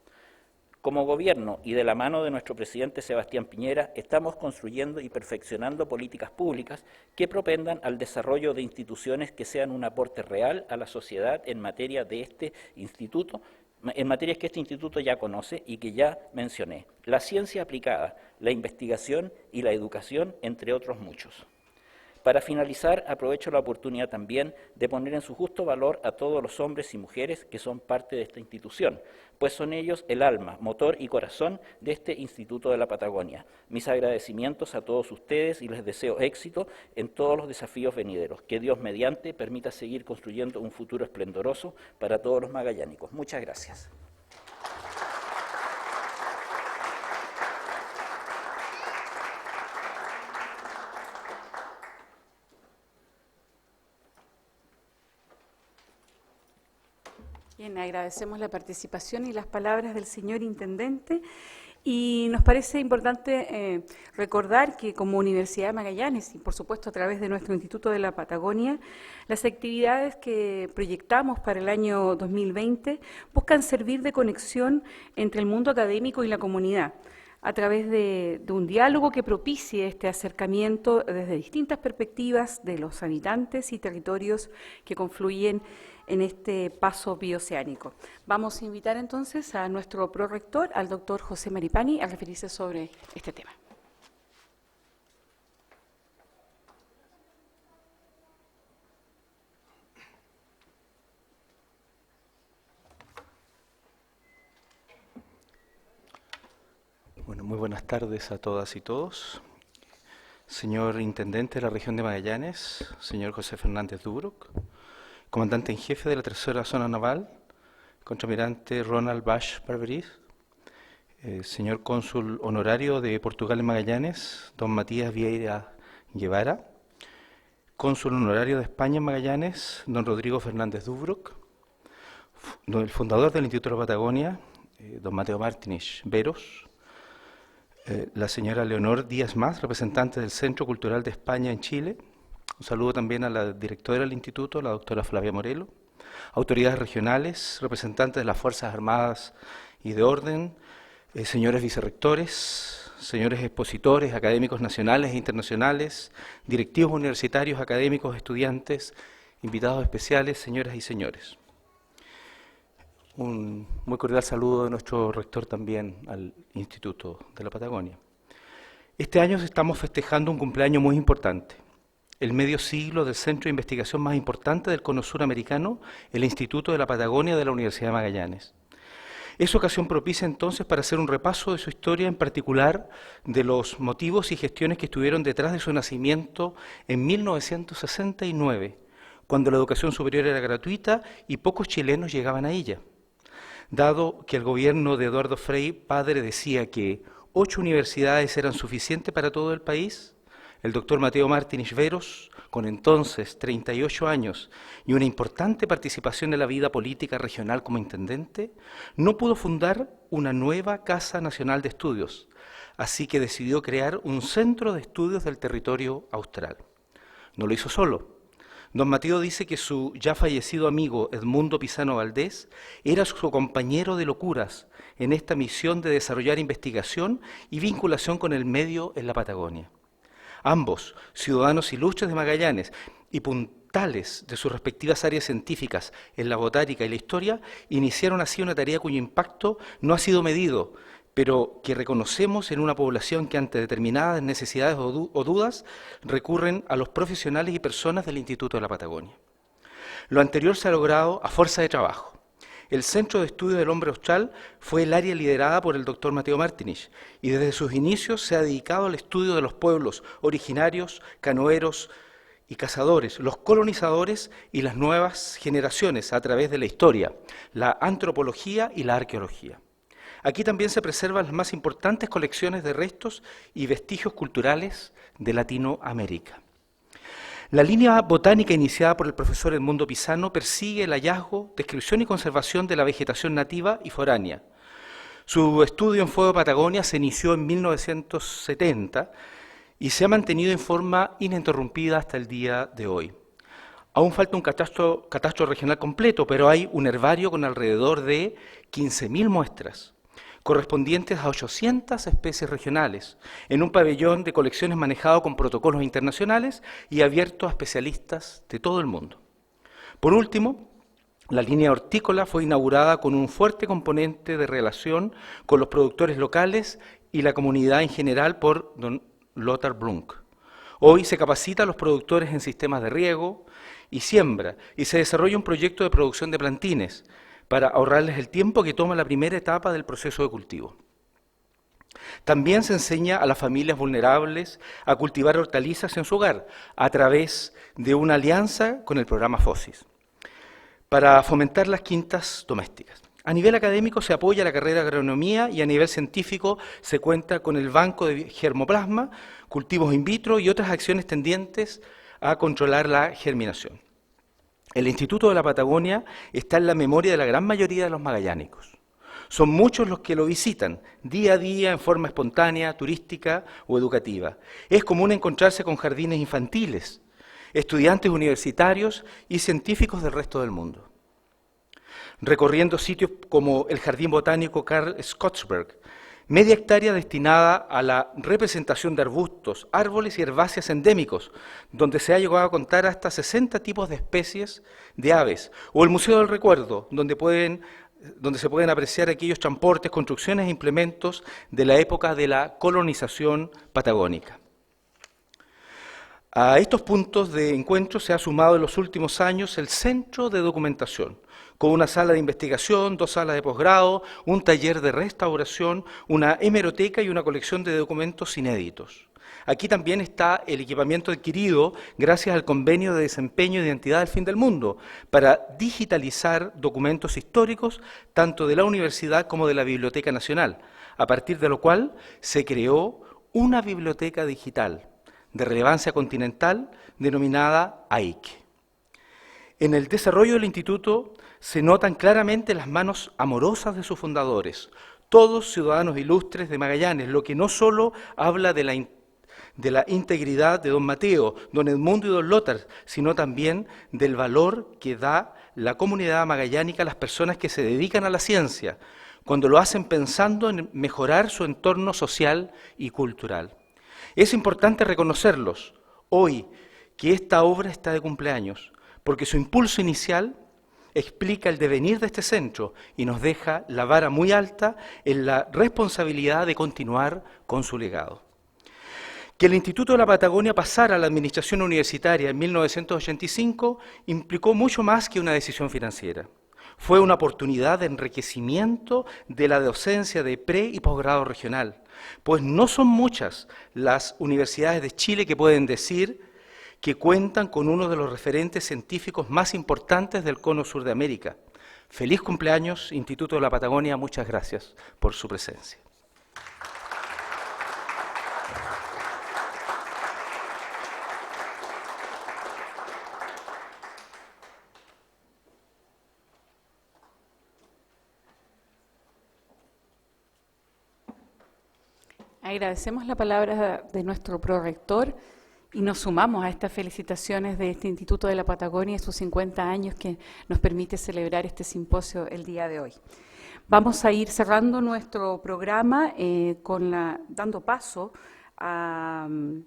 Como Gobierno y de la mano de nuestro presidente Sebastián Piñera, estamos construyendo y perfeccionando políticas públicas que propendan al desarrollo de instituciones que sean un aporte real a la sociedad en materia de este instituto, en materias que este instituto ya conoce y que ya mencioné: la ciencia aplicada, la investigación y la educación, entre otros muchos. Para finalizar, aprovecho la oportunidad también de poner en su justo valor a todos los hombres y mujeres que son parte de esta institución, pues son ellos el alma, motor y corazón de este Instituto de la Patagonia. Mis agradecimientos a todos ustedes y les deseo éxito en todos los desafíos venideros. Que Dios mediante permita seguir construyendo un futuro esplendoroso para todos los magallánicos. Muchas gracias. Bien, agradecemos la participación y las palabras del señor Intendente, y nos parece importante recordar que como Universidad de Magallanes y por supuesto a través de nuestro Instituto de la Patagonia, las actividades que proyectamos para el año 2020 buscan servir de conexión entre el mundo académico y la comunidad, a través de un diálogo que propicie este acercamiento desde distintas perspectivas de los habitantes y territorios que confluyen en este paso bioceánico. Vamos a invitar entonces a nuestro prorector, al doctor José Maripani, a referirse sobre este tema. Bueno, muy buenas tardes a todas y todos. Señor Intendente de la región de Magallanes, señor José Fernández Dubrock, Comandante en Jefe de la Tercera Zona Naval, Contraalmirante Ronald Bash Barberiz, señor Cónsul Honorario de Portugal en Magallanes, don Matías Vieira Guevara, Cónsul Honorario de España en Magallanes, don Rodrigo Fernández Dubrock, el fundador del Instituto de la Patagonia, don Mateo Martínez Veros, la señora Leonor Díaz Mas, representante del Centro Cultural de España en Chile. Un saludo también a la directora del instituto, la doctora Flavia Morelo, autoridades regionales, representantes de las Fuerzas Armadas y de Orden, señores vicerrectores, señores expositores, académicos nacionales e internacionales, directivos universitarios, académicos, estudiantes, invitados especiales, señoras y señores. Un muy cordial saludo de nuestro rector también al Instituto de la Patagonia. Este año estamos festejando un cumpleaños muy importante, el medio siglo del centro de investigación más importante del Cono Sur americano, el Instituto de la Patagonia de la Universidad de Magallanes. Es ocasión propicia entonces para hacer un repaso de su historia, en particular de los motivos y gestiones que estuvieron detrás de su nacimiento en 1969, cuando la educación superior era gratuita y pocos chilenos llegaban a ella. Dado que el gobierno de Eduardo Frei padre decía que 8 universidades eran suficientes para todo el país, el doctor Mateo Martínez Veros, con entonces 38 años y una importante participación en la vida política regional como intendente, no pudo fundar una nueva Casa Nacional de Estudios, así que decidió crear un centro de estudios del territorio austral. No lo hizo solo. Don Mateo dice que su ya fallecido amigo Edmundo Pisano Valdés era su compañero de locuras en esta misión de desarrollar investigación y vinculación con el medio en la Patagonia. Ambos, ciudadanos ilustres de Magallanes y puntales de sus respectivas áreas científicas en la botánica y la historia, iniciaron así una tarea cuyo impacto no ha sido medido, pero que reconocemos en una población que ante determinadas necesidades o dudas recurren a los profesionales y personas del Instituto de la Patagonia. Lo anterior se ha logrado a fuerza de trabajo. El Centro de Estudios del Hombre Austral fue el área liderada por el doctor Mateo Martínez y desde sus inicios se ha dedicado al estudio de los pueblos originarios, canoeros, y cazadores, los colonizadores y las nuevas generaciones a través de la historia, la antropología y la arqueología. Aquí también se preservan las más importantes colecciones de restos y vestigios culturales de Latinoamérica. La línea botánica iniciada por el profesor Edmundo Pisano persigue el hallazgo, descripción y conservación de la vegetación nativa y foránea. Su estudio en Fuego Patagonia se inició en 1970 y se ha mantenido en forma ininterrumpida hasta el día de hoy. Aún falta un catastro regional completo, pero hay un herbario con alrededor de 15.000 muestras, correspondientes a 800 especies regionales, en un pabellón de colecciones manejado con protocolos internacionales y abierto a especialistas de todo el mundo. Por último, la línea hortícola fue inaugurada con un fuerte componente de relación con los productores locales y la comunidad en general por don Lothar Blunk. Hoy se capacita a los productores en sistemas de riego y siembra, y se desarrolla un proyecto de producción de plantines para ahorrarles el tiempo que toma la primera etapa del proceso de cultivo. También se enseña a las familias vulnerables a cultivar hortalizas en su hogar a través de una alianza con el programa FOSIS para fomentar las quintas domésticas. A nivel académico se apoya la carrera de agronomía y a nivel científico se cuenta con el banco de germoplasma, cultivos in vitro y otras acciones tendientes a controlar la germinación. El Instituto de la Patagonia está en la memoria de la gran mayoría de los magallánicos. Son muchos los que lo visitan día a día en forma espontánea, turística o educativa. Es común encontrarse con jardines infantiles, estudiantes universitarios y científicos del resto del mundo. Recorriendo sitios como el Jardín Botánico Karl Scottsberg, media hectárea destinada a la representación de arbustos, árboles y herbáceas endémicos, donde se ha llegado a contar hasta 60 tipos de especies de aves, o el Museo del Recuerdo, donde se pueden apreciar aquellos transportes, construcciones e implementos de la época de la colonización patagónica. A estos puntos de encuentro se ha sumado en los últimos años el Centro de Documentación, con una sala de investigación, 2 salas de posgrado, un taller de restauración, una hemeroteca y una colección de documentos inéditos. Aquí también está el equipamiento adquirido gracias al Convenio de Desempeño de Identidad del Fin del Mundo para digitalizar documentos históricos tanto de la Universidad como de la Biblioteca Nacional, a partir de lo cual se creó una biblioteca digital de relevancia continental denominada AIC. En el desarrollo del instituto se notan claramente las manos amorosas de sus fundadores, todos ciudadanos ilustres de Magallanes, lo que no solo habla de la integridad de don Mateo, don Edmundo y don Lothar, sino también del valor que da la comunidad magallánica a las personas que se dedican a la ciencia, cuando lo hacen pensando en mejorar su entorno social y cultural. Es importante reconocerlos hoy que esta obra está de cumpleaños, porque su impulso inicial explica el devenir de este centro y nos deja la vara muy alta en la responsabilidad de continuar con su legado. Que el Instituto de la Patagonia pasara a la administración universitaria en 1985 implicó mucho más que una decisión financiera. Fue una oportunidad de enriquecimiento de la docencia de pre- y posgrado regional, pues no son muchas las universidades de Chile que pueden decir que cuentan con uno de los referentes científicos más importantes del cono sur de América. Feliz cumpleaños, Instituto de la Patagonia, muchas gracias por su presencia. Agradecemos la palabra de nuestro prorector y nos sumamos a estas felicitaciones de este Instituto de la Patagonia y sus 50 años que nos permite celebrar este simposio el día de hoy. Vamos a ir cerrando nuestro programa dando paso al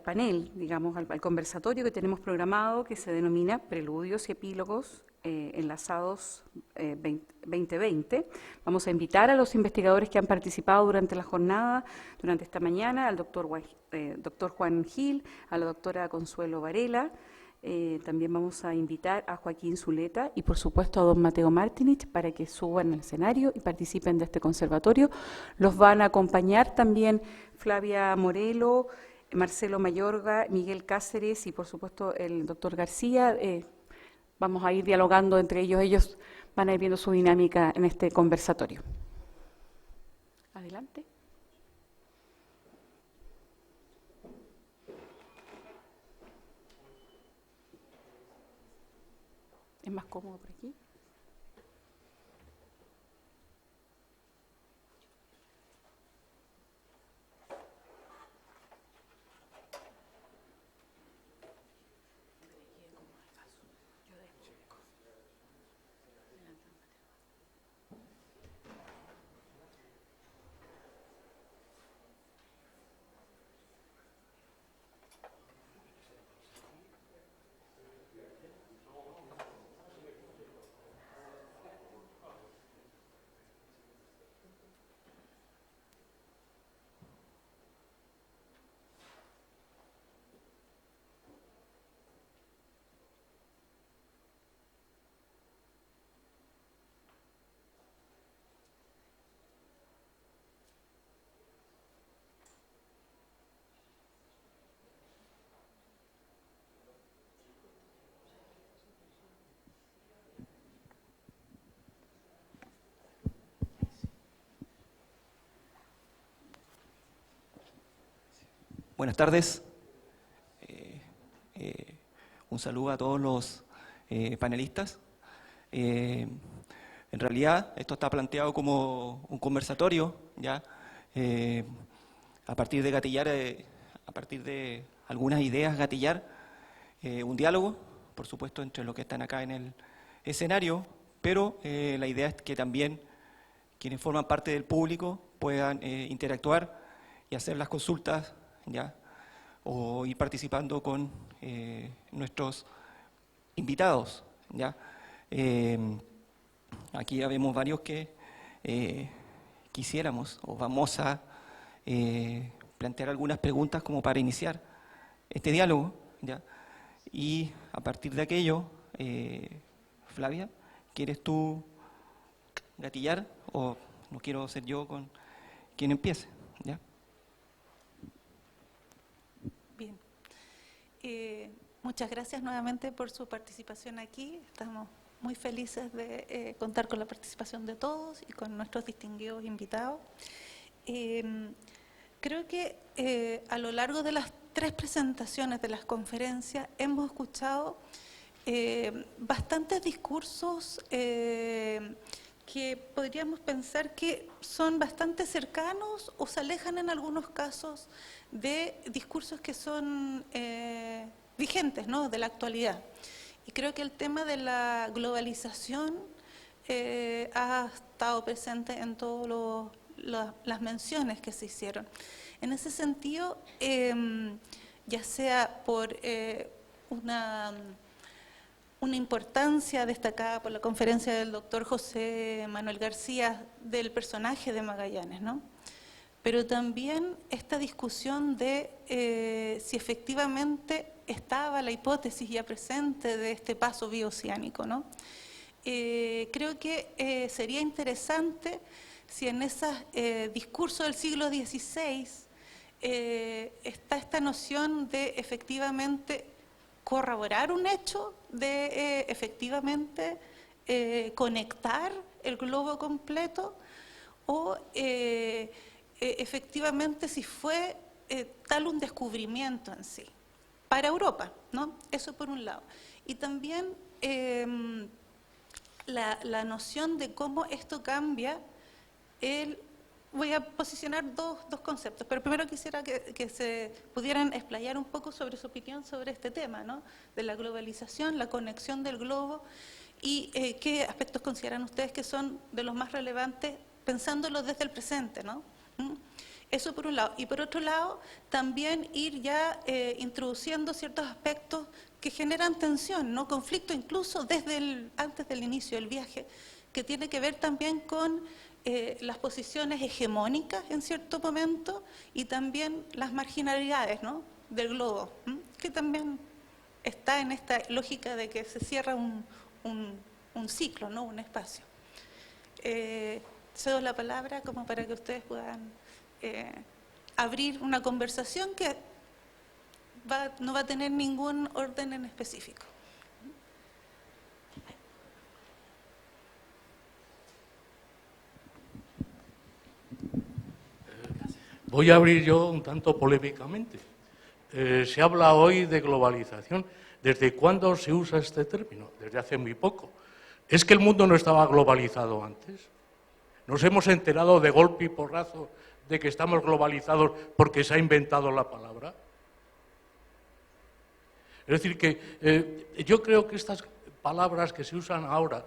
panel, digamos, al conversatorio que tenemos programado, que se denomina Preludios y Epílogos enlazados 2020. Vamos a invitar a los investigadores que han participado durante la jornada, durante esta mañana, al doctor Juan Gil, a la doctora Consuelo Varela. También vamos a invitar a Joaquín Zuleta y, por supuesto, a don Mateo Martinich para que suban al escenario y participen de este conservatorio. Los van a acompañar también Flavia Morelo, Marcelo Mayorga, Miguel Cáceres y por supuesto el doctor García. Vamos a ir dialogando entre ellos. Ellos van a ir viendo su dinámica en este conversatorio. Adelante. ¿Es más cómodo por aquí? Buenas tardes. Un saludo a todos los panelistas. En realidad, esto está planteado como un conversatorio, ¿ya? A partir de gatillar, a partir de algunas ideas, gatillar un diálogo, por supuesto, entre los que están acá en el escenario, pero la idea es que también quienes forman parte del público puedan interactuar y hacer las consultas, ¿ya? O ir participando con nuestros invitados, ¿ya? Aquí ya vemos varios que quisiéramos o vamos a plantear algunas preguntas como para iniciar este diálogo, ¿ya? Y a partir de aquello, Flavia, ¿quieres tú gatillar o no quiero ser yo con quien empiece? ¿Ya? Bien. Muchas gracias nuevamente por su participación aquí. Estamos muy felices de contar con la participación de todos y con nuestros distinguidos invitados. Creo que a lo largo de las 3 presentaciones de las conferencias hemos escuchado bastantes discursos que podríamos pensar que son bastante cercanos o se alejan en algunos casos de discursos que son vigentes, ¿no?, de la actualidad. Y creo que el tema de la globalización ha estado presente en todas las menciones que se hicieron. En ese sentido, ya sea por una importancia destacada por la conferencia del doctor José Manuel García del personaje de Magallanes, ¿no?, pero también esta discusión de si efectivamente estaba la hipótesis ya presente de este paso bioceánico, ¿no? Creo que sería interesante si en ese discurso del siglo XVI está esta noción de efectivamente corroborar un hecho, de efectivamente conectar el globo completo o efectivamente si fue tal un descubrimiento en sí para Europa, ¿no? Eso por un lado. Y también la noción de cómo esto cambia. Voy a posicionar dos conceptos, pero primero quisiera que se pudieran explayar un poco sobre su opinión sobre este tema, ¿no?, de la globalización, la conexión del globo y qué aspectos consideran ustedes que son de los más relevantes pensándolo desde el presente, ¿no? Eso por un lado. Y por otro lado, también ir ya introduciendo ciertos aspectos que generan tensión, ¿no?, conflicto incluso desde antes del inicio del viaje, que tiene que ver también con las posiciones hegemónicas en cierto momento y también las marginalidades, ¿no?, del globo, que también está en esta lógica de que se cierra un ciclo, ¿no?, un espacio. Cedo la palabra como para que ustedes puedan abrir una conversación que no va a tener ningún orden en específico. Voy a abrir yo un tanto polémicamente. Se habla hoy de globalización. ¿Desde cuándo se usa este término? Desde hace muy poco. ¿Es que el mundo no estaba globalizado antes? ¿Nos hemos enterado de golpe y porrazo de que estamos globalizados porque se ha inventado la palabra? Es decir, que yo creo que estas palabras que se usan ahora,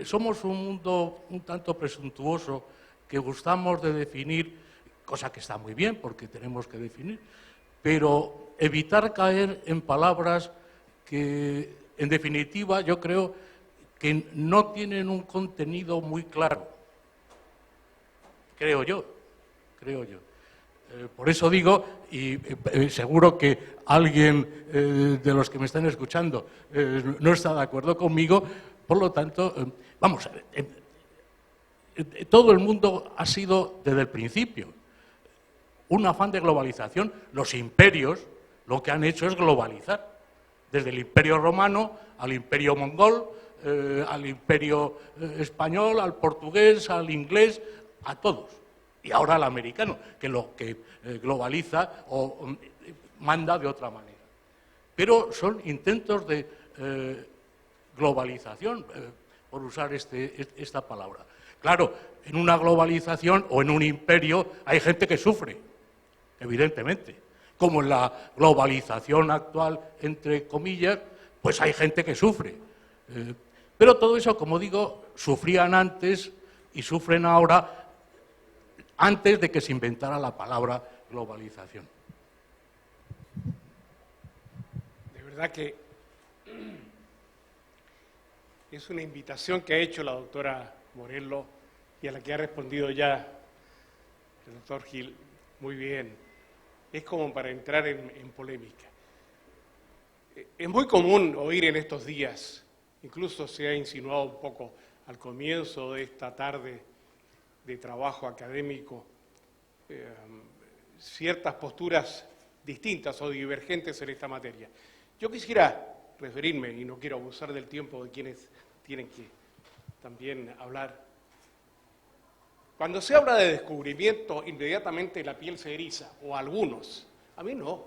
somos un mundo un tanto presuntuoso que gustamos de definir, cosa que está muy bien porque tenemos que definir, pero evitar caer en palabras que, en definitiva, yo creo que no tienen un contenido muy claro. Creo yo. Por eso digo, y seguro que alguien de los que me están escuchando no está de acuerdo conmigo, por lo tanto, vamos a ver, todo el mundo ha sido desde el principio un afán de globalización. Los imperios lo que han hecho es globalizar, desde el imperio romano al imperio mongol, al imperio español, al portugués, al inglés, a todos. Y ahora al americano, que lo que globaliza o manda de otra manera. Pero son intentos de globalización, por usar esta palabra. Claro, en una globalización o en un imperio hay gente que sufre, evidentemente. Como en la globalización actual, entre comillas, pues hay gente que sufre. Pero todo eso, como digo, sufrían antes y sufren ahora, antes de que se inventara la palabra globalización. De verdad que es una invitación que ha hecho la doctora Morelos y a la que ha respondido ya el doctor Gil muy bien. Es como para entrar en polémica. Es muy común oír en estos días, incluso se ha insinuado un poco al comienzo de esta tarde de trabajo académico, ciertas posturas distintas o divergentes en esta materia. Yo quisiera referirme, y no quiero abusar del tiempo de quienes tienen que también hablar. Cuando se habla de descubrimiento, inmediatamente la piel se eriza, o algunos. A mí no.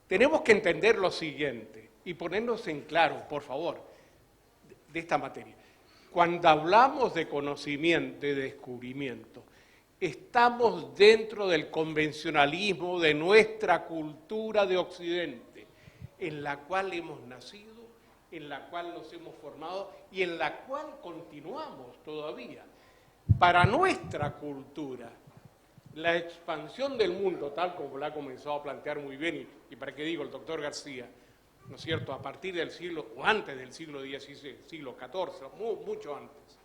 Tenemos que entender lo siguiente y ponernos en claro, por favor, de esta materia. Cuando hablamos de conocimiento, de descubrimiento, estamos dentro del convencionalismo de nuestra cultura de Occidente, en la cual hemos nacido, en la cual nos hemos formado y en la cual continuamos todavía. Para nuestra cultura, la expansión del mundo, tal como la ha comenzado a plantear muy bien, y para qué digo el doctor García, ¿no es cierto?, a partir del siglo, o antes del siglo XVI, siglo XIV, mucho antes,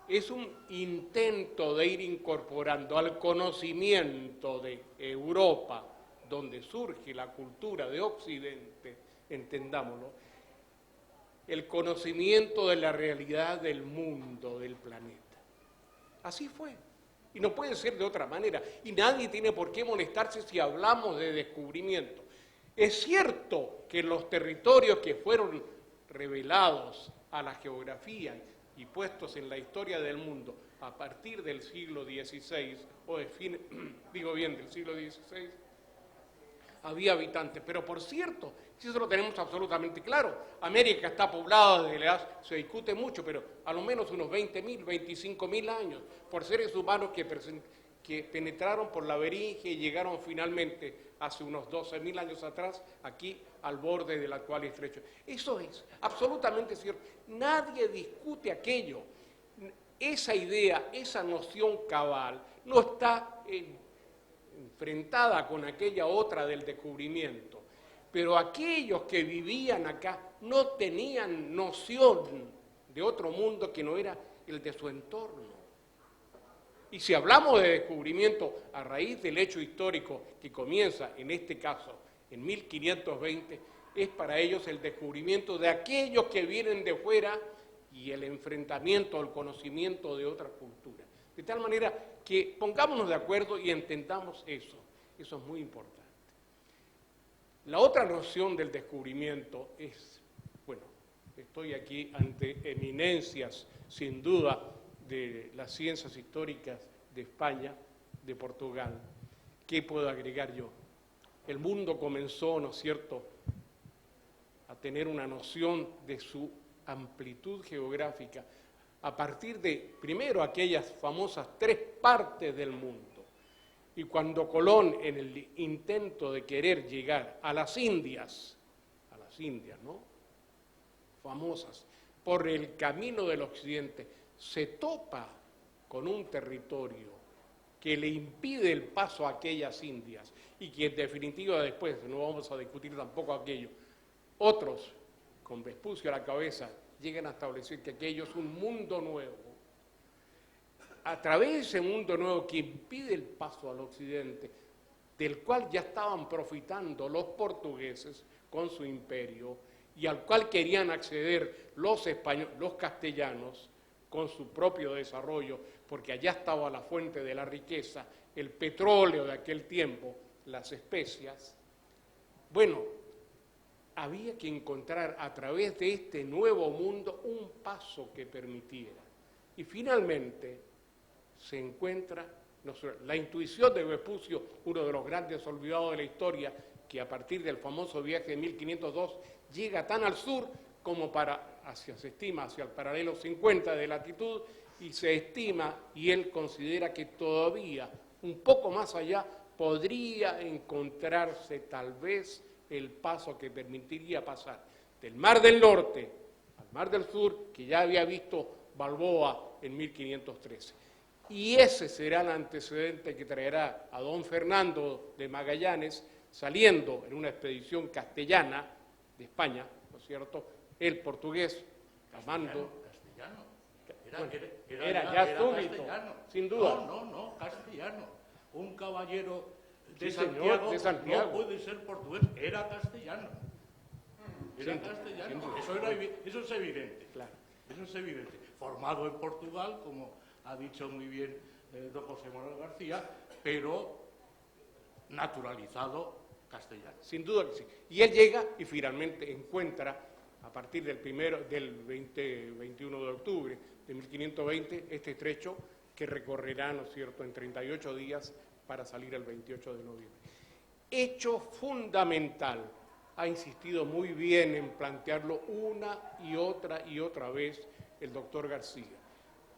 es un intento de ir incorporando al conocimiento de Europa, donde surge la cultura de Occidente, entendámoslo, el conocimiento de la realidad del mundo, del planeta. Así fue. Y no puede ser de otra manera. Y nadie tiene por qué molestarse si hablamos de descubrimiento. Es cierto que los territorios que fueron revelados a la geografía y puestos en la historia del mundo a partir del siglo XVI, o del siglo XVI, había habitantes. Pero por cierto, si eso lo tenemos absolutamente claro, América está poblada desde la edad, se discute mucho, pero a lo menos unos 20.000, 25.000 años, por seres humanos que penetraron por la Beringia y llegaron finalmente hace unos 12.000 años atrás, aquí al borde del actual estrecho. Eso es absolutamente cierto. Nadie discute aquello. Esa idea, esa noción cabal, no está enfrentada con aquella otra del descubrimiento. Pero aquellos que vivían acá no tenían noción de otro mundo que no era el de su entorno. Y si hablamos de descubrimiento a raíz del hecho histórico que comienza, en este caso, en 1520, es para ellos el descubrimiento de aquellos que vienen de fuera y el enfrentamiento al conocimiento de otra cultura. De tal manera que pongámonos de acuerdo y entendamos eso. Eso es muy importante. La otra noción del descubrimiento es, bueno, estoy aquí ante eminencias, sin duda, de las ciencias históricas de España, de Portugal. ¿Qué puedo agregar yo? El mundo comenzó, ¿no es cierto?, a tener una noción de su amplitud geográfica a partir de, primero, aquellas famosas 3 partes del mundo. Y cuando Colón, en el intento de querer llegar a las Indias, ¿no?, famosas, por el camino del occidente, se topa con un territorio que le impide el paso a aquellas Indias y que en definitiva después, no vamos a discutir tampoco aquello, otros, con Vespucio a la cabeza, llegan a establecer que aquello es un mundo nuevo. A través de ese mundo nuevo que impide el paso al occidente, del cual ya estaban profitando los portugueses con su imperio y al cual querían acceder los españoles, los castellanos, con su propio desarrollo, porque allá estaba la fuente de la riqueza, el petróleo de aquel tiempo, las especias. Bueno, había que encontrar a través de este nuevo mundo un paso que permitiera. Y finalmente se encuentra la intuición de Vespucio, uno de los grandes olvidados de la historia, que a partir del famoso viaje de 1502 llega tan al sur como se estima hacia el paralelo 50 de latitud, y se estima, y él considera que todavía un poco más allá podría encontrarse tal vez el paso que permitiría pasar del Mar del Norte al Mar del Sur, que ya había visto Balboa en 1513. Y ese será el antecedente que traerá a don Fernando de Magallanes, saliendo en una expedición castellana de España, ¿no es cierto?, el portugués, Amando. Era ya súbito, sin duda. No, castellano. Un caballero de, sí, Santiago, señor, de Santiago no puede ser portugués, era castellano. Era castellano. Eso es evidente. Claro. Eso es evidente. Formado en Portugal, como ha dicho muy bien don José Manuel García, pero naturalizado castellano. Sin duda que sí. Y él llega y finalmente encuentra, a partir del 21 de octubre de 1520, este estrecho que recorrerá, ¿no es cierto?, en 38 días para salir el 28 de noviembre. Hecho fundamental, ha insistido muy bien en plantearlo una y otra vez el doctor García,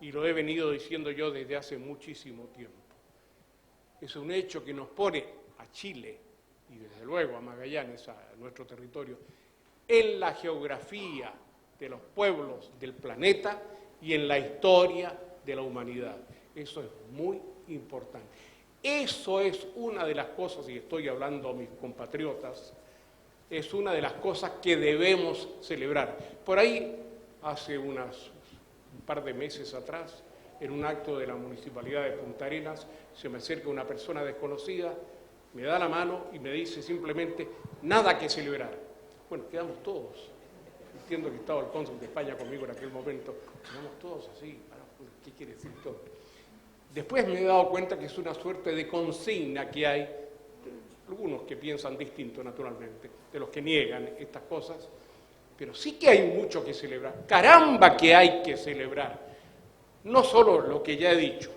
y lo he venido diciendo yo desde hace muchísimo tiempo. Es un hecho que nos pone a Chile, y desde luego a Magallanes, a nuestro territorio, en la geografía de los pueblos del planeta y en la historia de la humanidad. Eso es muy importante. Eso es una de las cosas, y estoy hablando a mis compatriotas, es una de las cosas que debemos celebrar. Por ahí, hace un par de meses atrás, en un acto de la Municipalidad de Punta Arenas, se me acerca una persona desconocida, me da la mano y me dice simplemente, nada que celebrar. Bueno, quedamos todos. Entiendo que estaba el cónsul de España conmigo en aquel momento. Quedamos todos así. ¿Qué quiere decir todo? Después me he dado cuenta que es una suerte de consigna que hay, algunos que piensan distinto naturalmente, de los que niegan estas cosas, pero sí que hay mucho que celebrar. ¡Caramba que hay que celebrar! No solo lo que ya he dicho,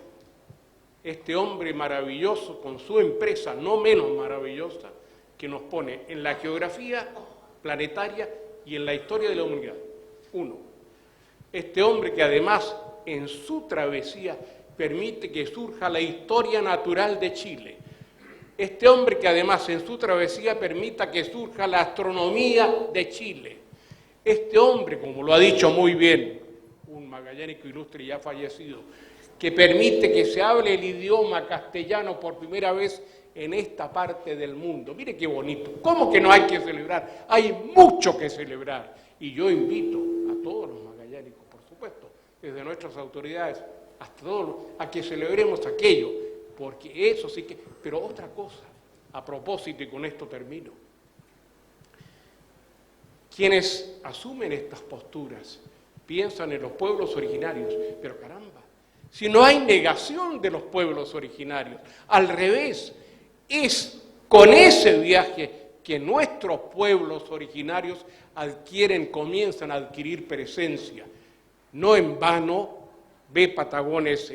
este hombre maravilloso con su empresa, no menos maravillosa, que nos pone en la geografía planetaria y en la historia de la humanidad. Uno, este hombre que además en su travesía permite que surja la historia natural de Chile. Este hombre que además en su travesía permita que surja la astronomía de Chile. Este hombre, como lo ha dicho muy bien un magallánico ilustre ya fallecido, que permite que se hable el idioma castellano por primera vez en esta parte del mundo. Mire qué bonito. ¿Cómo que no hay que celebrar? Hay mucho que celebrar. Y yo invito a todos los magallánicos, por supuesto, desde nuestras autoridades, hasta todos, a que celebremos aquello, porque eso sí que... Pero otra cosa, a propósito, y con esto termino, quienes asumen estas posturas piensan en los pueblos originarios, pero caramba, si no hay negación de los pueblos originarios, al revés, es con ese viaje que nuestros pueblos originarios comienzan a adquirir presencia. No en vano ve Patagones,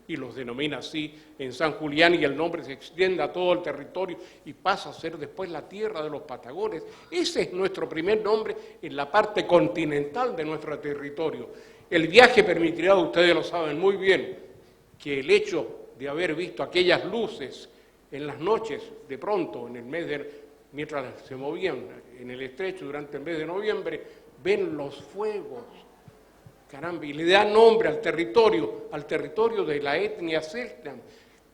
y los denomina así, en San Julián, y el nombre se extiende a todo el territorio y pasa a ser después la tierra de los Patagones. Ese es nuestro primer nombre en la parte continental de nuestro territorio. El viaje permitirá, ustedes lo saben muy bien, que el hecho de haber visto aquellas luces en las noches, de pronto, mientras se movían en el estrecho durante el mes de noviembre, ven los fuegos, caramba, y le da nombre al territorio de la etnia celta.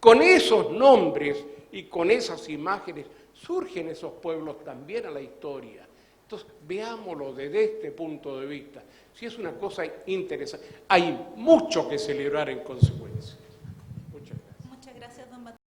Con esos nombres y con esas imágenes surgen esos pueblos también a la historia. Entonces, veámoslo desde este punto de vista. Si es una cosa interesante, hay mucho que celebrar en consecuencia.